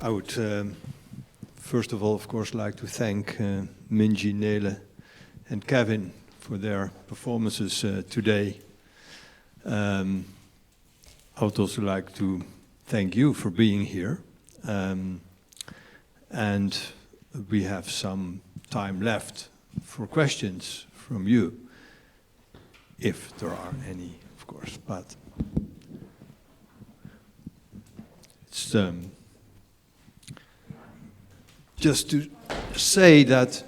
I would first of all, of course, like to thank Minji, Nele, and Kevin for their performances today. I would also like to thank you for being here. And we have some time left for questions from you, if there are any, of course. But it's just to say that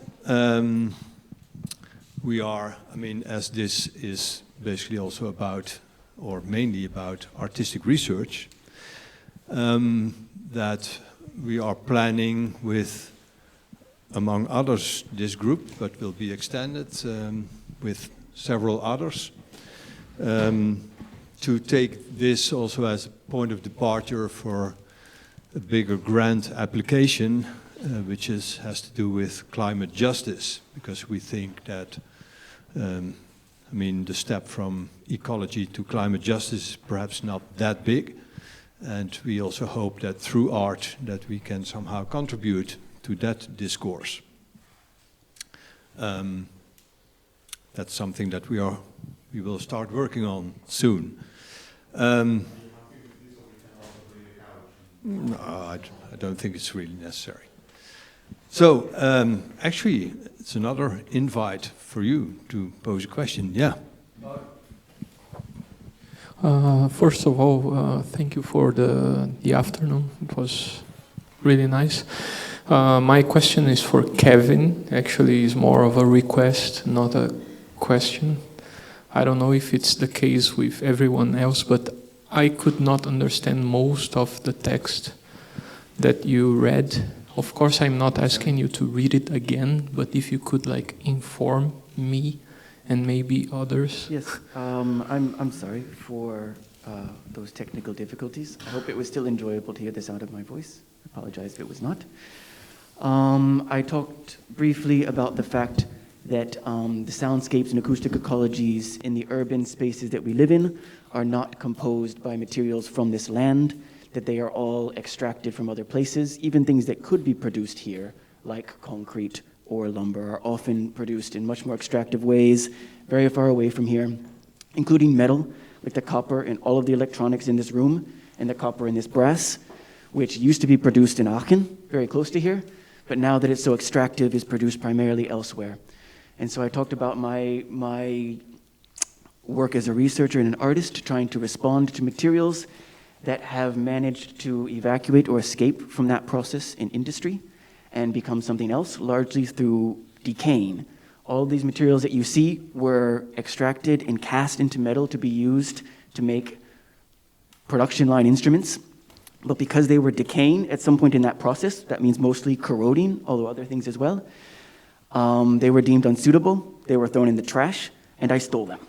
we are, I mean, as this is basically also about, or mainly about artistic research, that we are planning with, among others, this group, but will be extended with several others, to take this also as a point of departure for a bigger grant application, which has to do with climate justice, because we think that, I mean, the step from ecology to climate justice is perhaps not that big, and we also hope that through art that we can somehow contribute to that discourse. That's something that we will start working on soon. No, I don't think it's really necessary. So, actually, it's another invite for you to pose a question. Yeah. First of all, thank you for the afternoon. It was really nice. My question is for Kevin. Actually, it's more of a request, not a question. I don't know if it's the case with everyone else, but I could not understand most of the text that you read. Of course, I'm not asking you to read it again, but if you could like inform me and maybe others. Yes, I'm sorry for those technical difficulties. I hope it was still enjoyable to hear the sound of my voice. I apologize if it was not. I talked briefly about the fact that the soundscapes and acoustic ecologies in the urban spaces that we live in are not composed by materials from this land, that they are all extracted from other places. Even things that could be produced here, like concrete or lumber, are often produced in much more extractive ways, very far away from here, including metal, like the copper in all of the electronics in this room, and the copper in this brass, which used to be produced in Aachen, very close to here, but now that it's so extractive, is produced primarily elsewhere. And so I talked about my work as a researcher and an artist, trying to respond to materials that have managed to evacuate or escape from that process in industry and become something else, largely through decaying. All these materials that you see were extracted and cast into metal to be used to make production line instruments. But because they were decaying at some point in that process, that means mostly corroding, although other things as well, they were deemed unsuitable, they were thrown in the trash, and I stole them.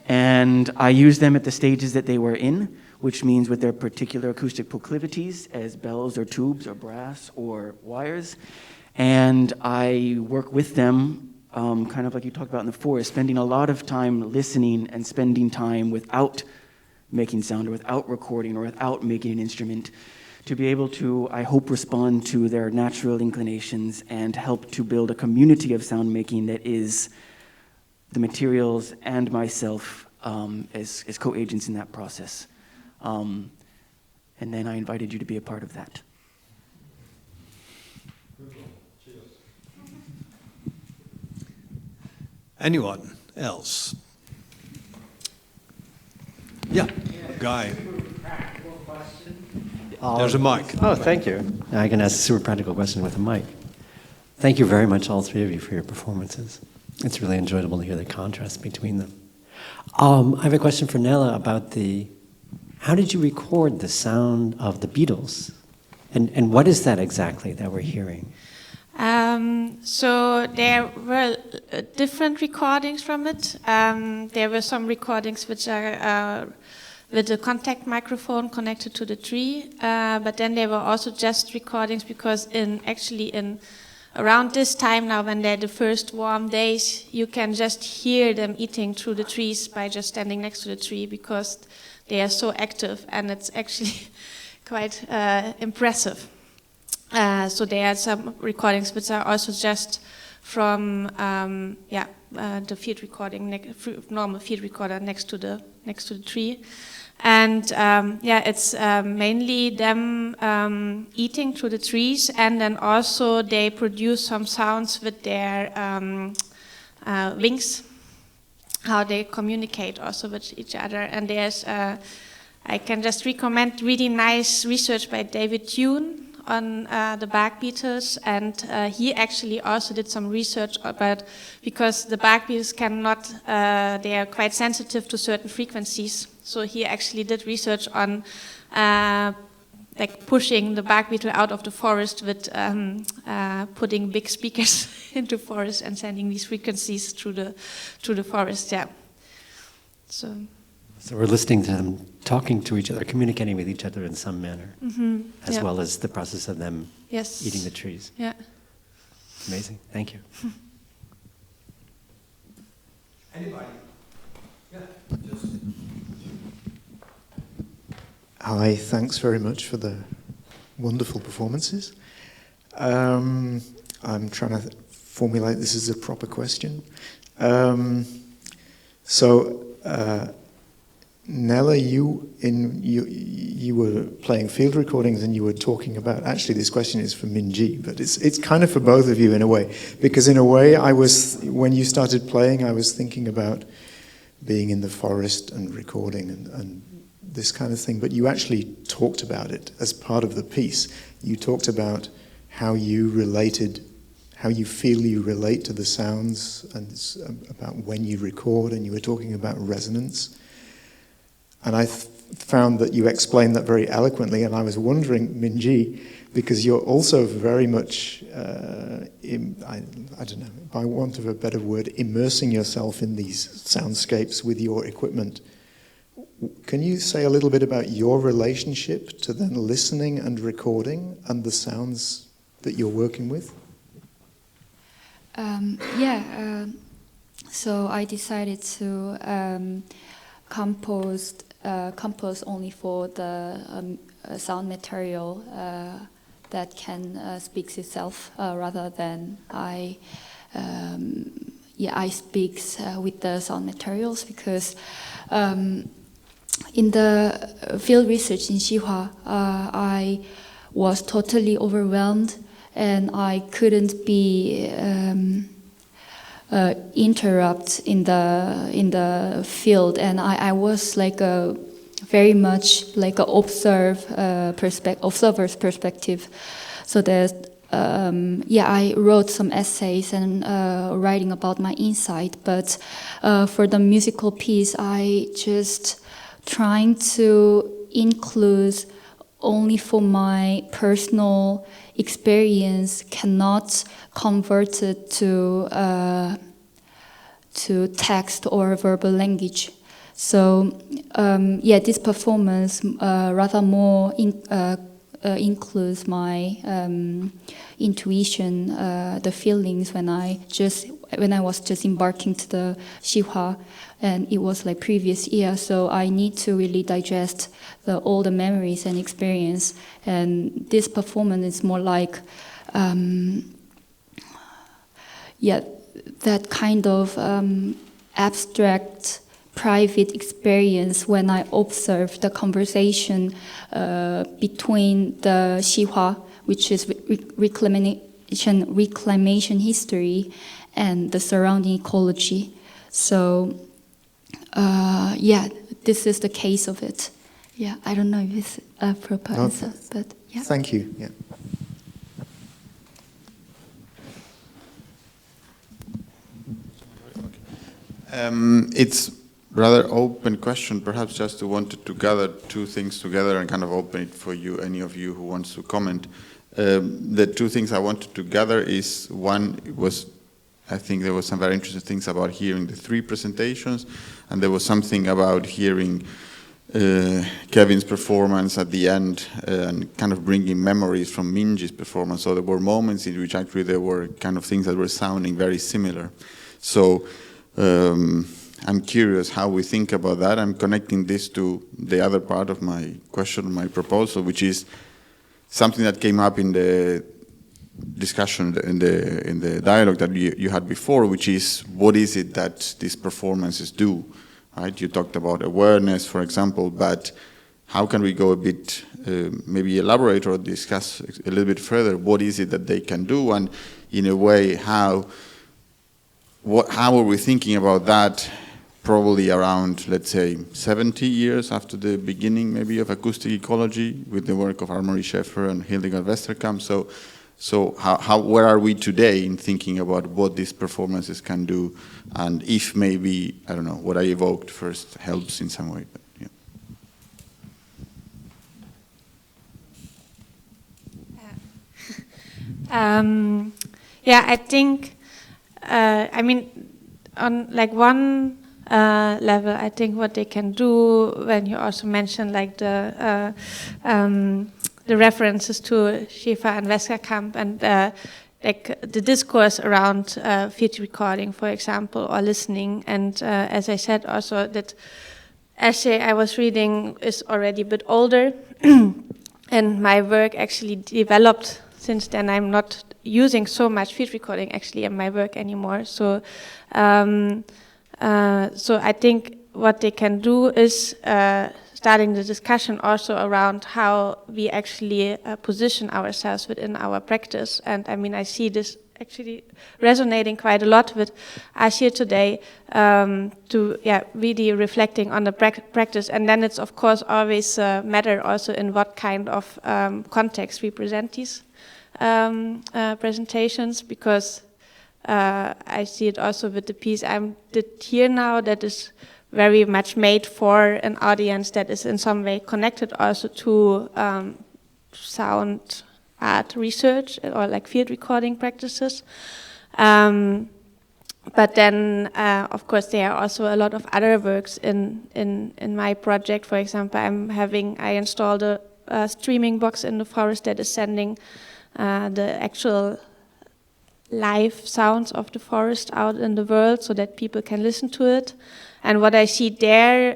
And I used them at the stages that they were in, which means with their particular acoustic proclivities as bells or tubes or brass or wires. And I work with them, kind of like you talked about in the forest, spending a lot of time listening and spending time without making sound or without recording or without making an instrument, to be able to, I hope, respond to their natural inclinations and help to build a community of sound making that is the materials and myself as co-agents in that process. And then I invited you to be a part of that. Anyone else? Yeah, guy. There's a mic. Oh, thank you. I can ask a super practical question with a mic. Thank you very much, all three of you, for your performances. It's really enjoyable to hear the contrast between them. I have a question for Nele about how did you record the sound of the Beatles? And what is that exactly that we're hearing? So there were different recordings from it. There were some recordings which are with a contact microphone connected to the tree, but then there were also just recordings because around this time now, when they're the first warm days, you can just hear them eating through the trees by just standing next to the tree because they are so active, and it's actually quite impressive. So there are some recordings which are also just from the field recording, normal field recorder next to the tree, and it's mainly them eating through the trees, and then also they produce some sounds with their wings, how they communicate also with each other. And there's I can just recommend really nice research by David Tune on the bark beetles, and he actually also did some research about, because the bark beetles cannot, they are quite sensitive to certain frequencies, so he actually did research on like pushing the bark beetle out of the forest with putting big speakers into forest and sending these frequencies through the forest. Yeah. So we're listening to them talking to each other, communicating with each other in some manner, as well as the process of them eating the trees. Yeah. Amazing. Thank you. Anybody? Yeah. Hi, thanks very much for the wonderful performances. I'm trying to formulate this as a proper question. Nele, you were playing field recordings and you were talking about, actually this question is for Minji, but it's kind of for both of you in a way, because in a way when you started playing, I was thinking about being in the forest and recording and this kind of thing, but you actually talked about it as part of the piece. You talked about how you feel you relate to the sounds, and about when you record, and you were talking about resonance. And I found that you explained that very eloquently, and I was wondering, Minji, because you're also very much, I don't know, by want of a better word, immersing yourself in these soundscapes with your equipment. Can you say a little bit about your relationship to then listening and recording and the sounds that you're working with? So I decided to compose only for the sound material that can speak itself, rather than I speak with the sound materials, because in the field research in Xihua, I was totally overwhelmed, and I couldn't be interrupt in the field, and I was like very much like an observer's perspective. So there's I wrote some essays and writing about my insight, but for the musical piece, I just trying to include only for my personal experience, cannot convert it to text or verbal language. So this performance rather more includes my intuition, the feelings when I was just embarking to the Xihua, and it was like previous year. So I need to really digest all the memories and experience. And this performance is more like, that kind of abstract, private experience when I observe the conversation between the Xihua, which is reclamation history, and the surrounding ecology. So, this is the case of it. Yeah, I don't know if it's a proper answer, but yeah. Thank you. Yeah. It's rather open question, perhaps just wanted to gather two things together and kind of open it for you, any of you who wants to comment. The two things I wanted to gather is, one was, I think there was some very interesting things about hearing the three presentations, and there was something about hearing Kevin's performance at the end and kind of bringing memories from Minji's performance. So there were moments in which actually there were kind of things that were sounding very similar. So I'm curious how we think about that. I'm connecting this to the other part of my question, my proposal, which is something that came up in the discussion, in the dialogue that you had before, which is what is it that these performances do, right? You talked about awareness, for example, but how can we go a bit, maybe elaborate or discuss a little bit further, what is it that they can do, and in a way, how are we thinking about that probably around, let's say, 70 years after the beginning, maybe, of acoustic ecology with the work of Anne-Marie Schaeffer and Hildegard Westerkamp. So where are we today in thinking about what these performances can do, and if maybe, I don't know, what I evoked first helps in some way. But, yeah. I think, I mean, on like one level, I think what they can do, when you also mentioned like the references to Schaeffer and Westerkamp and like the discourse around field recording, for example, or listening. And as I said, also that essay I was reading is already a bit older, and my work actually developed since then. I'm not using so much field recording actually in my work anymore. So I think what they can do is starting the discussion also around how we actually position ourselves within our practice. And I mean, I see this actually resonating quite a lot with us here today, to really reflecting on the practice. And then it's of course always a matter also in what kind of context we present these presentations, because I see it also with the piece I did here now, that is very much made for an audience that is in some way connected also to sound art research or like field recording practices. But then, of course, there are also a lot of other works in my project. For example, I installed a streaming box in the forest that is sending the actual live sounds of the forest out in the world so that people can listen to it. And what I see there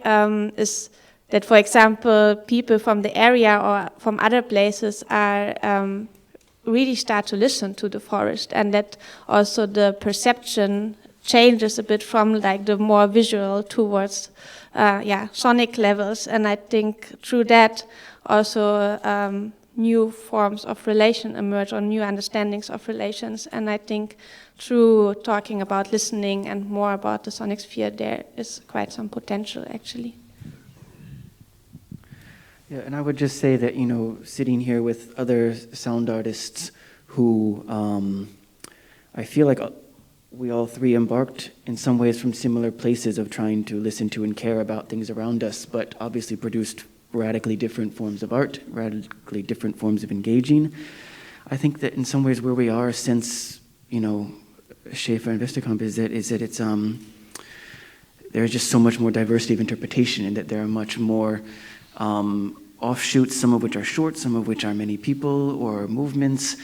is that, for example, people from the area or from other places are really start to listen to the forest, and that also the perception changes a bit from like the more visual towards sonic levels. And I think through that also new forms of relation emerge, or new understandings of relations. And I think through talking about listening and more about the sonic sphere, there is quite some potential actually. Yeah, and I would just say that, you know, sitting here with other sound artists who I feel like we all three embarked in some ways from similar places of trying to listen to and care about things around us, but obviously produced radically different forms of art, radically different forms of engaging. I think that in some ways where we are since, you know, Schaeffer and Westerkamp is that it's there's just so much more diversity of interpretation, and that there are much more offshoots, some of which are short, some of which are many people or movements,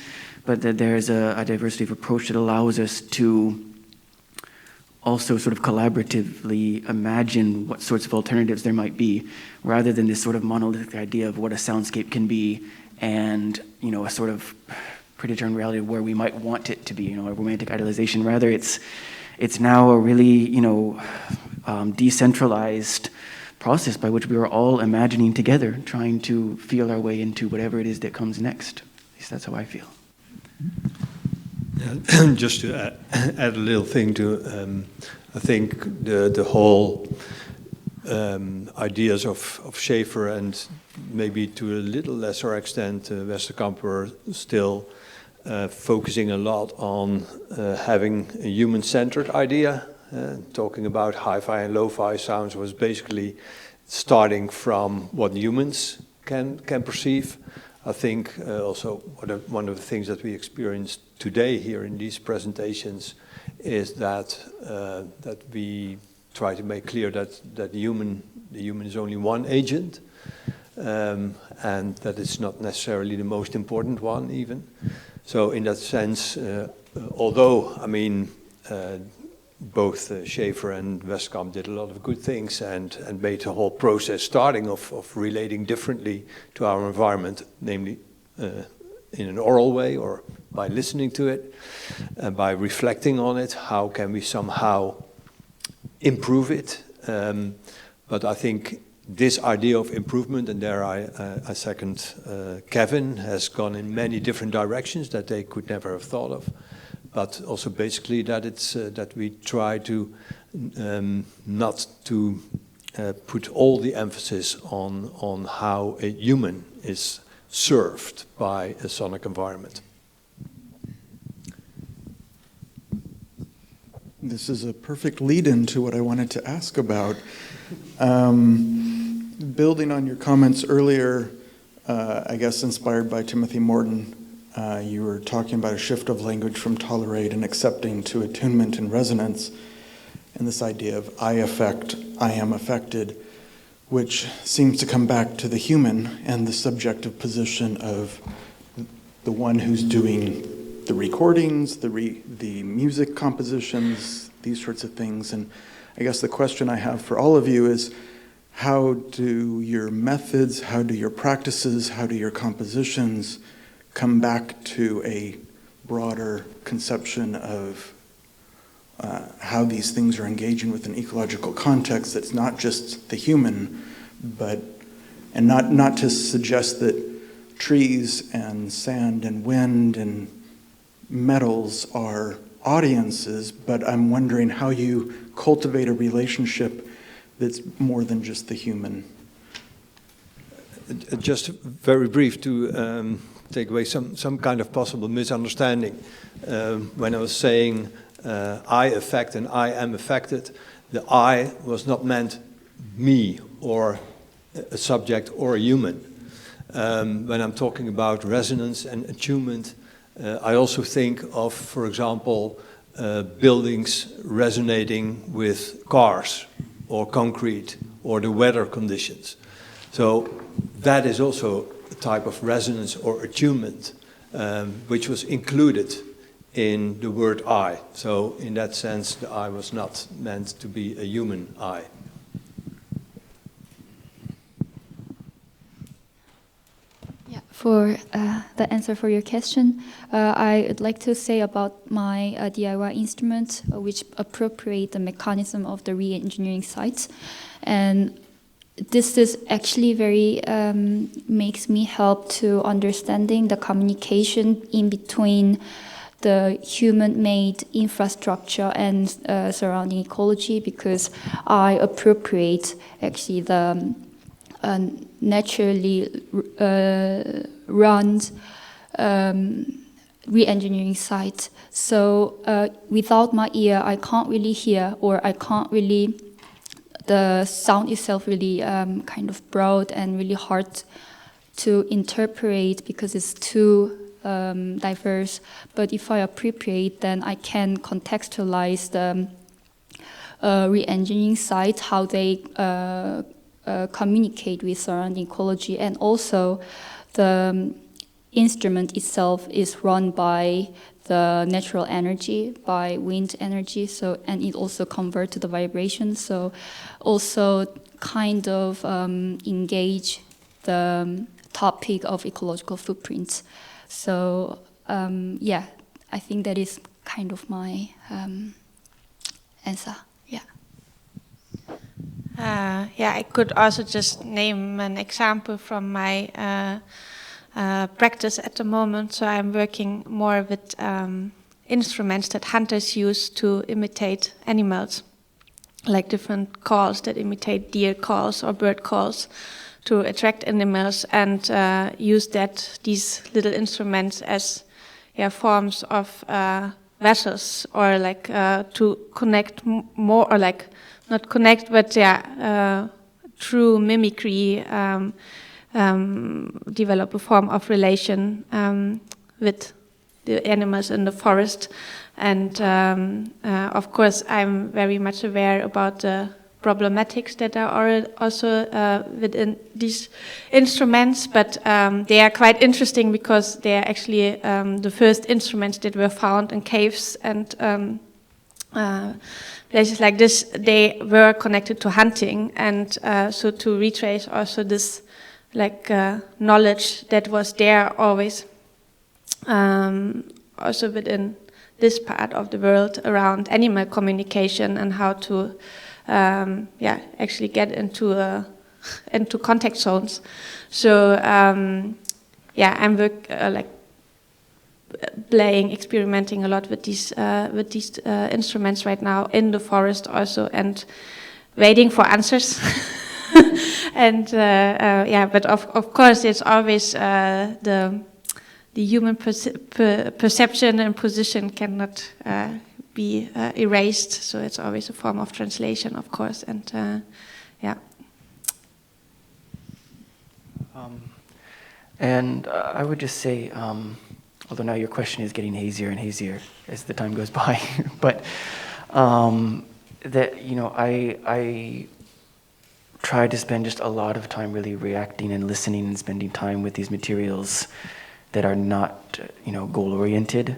but that there's a diversity of approach that allows us to also sort of collaboratively imagine what sorts of alternatives there might be, rather than this sort of monolithic idea of what a soundscape can be, and, you know, a sort of predetermined reality of where we might want it to be, you know, a romantic idealization. Rather, it's now a really, you know, decentralized process by which we are all imagining together, trying to feel our way into whatever it is that comes next. At least that's how I feel. Yeah, just to add a little thing to, I think the whole ideas of Schaeffer, and maybe to a little lesser extent Westerkamp, were still focusing a lot on having a human-centered idea. Talking about hi-fi and lo-fi sounds was basically starting from what humans can perceive. I think also one of the things that we experienced today here in these presentations is that we try to make clear that the human is only one agent, and that it's not necessarily the most important one even. So in that sense, although I mean both Schaefer and Westkamp did a lot of good things and made the whole process starting of relating differently to our environment, namely in an oral way or by listening to it, and by reflecting on it, how can we somehow improve it? But I think this idea of improvement, and there I second Kevin, has gone in many different directions that they could never have thought of. But also basically that it's that we try to not to put all the emphasis on how a human is served by a sonic environment. This is a perfect lead-in to what I wanted to ask about. Building on your comments earlier, I guess inspired by Timothy Morton, you were talking about a shift of language from tolerate and accepting to attunement and resonance, and this idea of I affect, I am affected, which seems to come back to the human and the subjective position of the one who's doing the recordings, the music compositions, these sorts of things. And I guess the question I have for all of you is, how do your methods, how do your practices, how do your compositions come back to a broader conception of how these things are engaging with an ecological context that's not just the human, and not to suggest that trees and sand and wind and metals are audiences, but I'm wondering how you cultivate a relationship that's more than just the human. Just very brief to take away some kind of possible misunderstanding. When I was saying I affect and I am affected, the I was not meant me or a subject or a human. When I'm talking about resonance and attunement, I also think of, for example, buildings resonating with cars or concrete or the weather conditions. So that is also a type of resonance or attunement, which was included in the word I. So in that sense, the I was not meant to be a human I. Yeah, for the answer for your question, I would like to say about my DIY instrument, which appropriate the mechanism of the re-engineering sites. And this is actually very, makes me help to understanding the communication in between the human-made infrastructure and surrounding ecology, because I appropriate actually the naturally run re-engineering site. So without my ear, I can't really hear, or I can't really, the sound itself really kind of broad and really hard to interpret because it's too diverse. But if I appropriate, then I can contextualize the re-engineering site, how they communicate with surrounding ecology, and also the instrument itself is run by the natural energy, by wind energy, so, and it also converts to the vibration, so also kind of engage the topic of ecological footprints. So yeah, I think that is kind of my answer. Yeah, I could also just name an example from my practice at the moment. So I'm working more with instruments that hunters use to imitate animals, like different calls that imitate deer calls or bird calls to attract animals, and use these little instruments as forms of vessels, or like to connect more, or like not connect, but through mimicry, develop a form of relation with the animals in the forest. And of course, I'm very much aware about the problematics that are also within these instruments, but they are quite interesting because they are actually the first instruments that were found in caves and places like this, they were connected to hunting, and so to retrace also this knowledge that was there always, also within this part of the world around animal communication and how to actually get into contact zones. So I'm experimenting a lot with these instruments right now in the forest also, and waiting for answers. And but of course it's always the human perception and position cannot be erased. So it's always a form of translation, of course, and And I would just say, although now your question is getting hazier and hazier as the time goes by, but that I try to spend just a lot of time really reacting and listening and spending time with these materials that are not goal-oriented,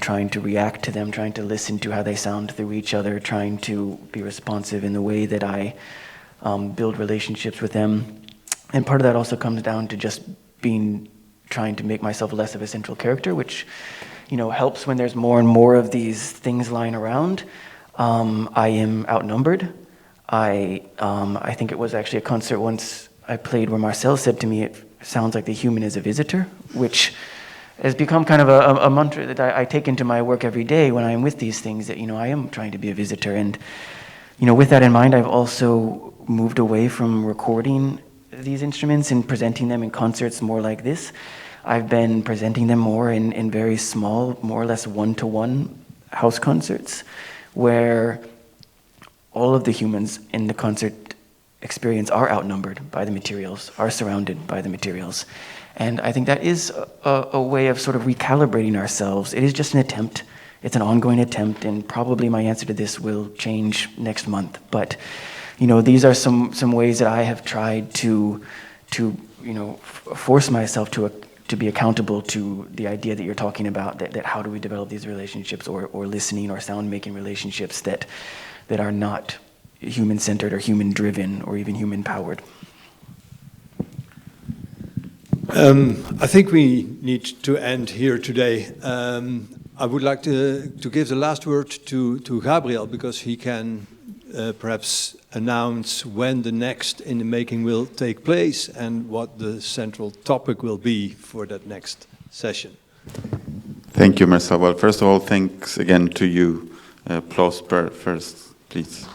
trying to react to them, trying to listen to how they sound through each other, trying to be responsive in the way that I build relationships with them. And part of that also comes down to just trying to make myself less of a central character, which, helps when there's more and more of these things lying around. I am outnumbered. I think it was actually a concert once I played where Marcel said to me, it sounds like the human is a visitor, which has become kind of a mantra that I take into my work every day when I'm with these things, that, I am trying to be a visitor. And, with that in mind, I've also moved away from recording these instruments and presenting them in concerts more like this. I've been presenting them more in very small, more or less one-to-one house concerts, where all of the humans in the concert experience are outnumbered by the materials, are surrounded by the materials. And I think that is a way of sort of recalibrating ourselves. It is just an attempt. It's an ongoing attempt, and probably my answer to this will change next month. But these are some ways that I have tried to force myself to be accountable to the idea that you're talking about, that how do we develop these relationships or listening or sound-making relationships that are not human-centered or human-driven or even human-powered. I think we need to end here today. I would like to give the last word to Gabriel, because he can perhaps announce when the next In the Making will take place and what the central topic will be for that next session. Thank you, Marcel. Well, first of all, thanks again to you. Applause first, please.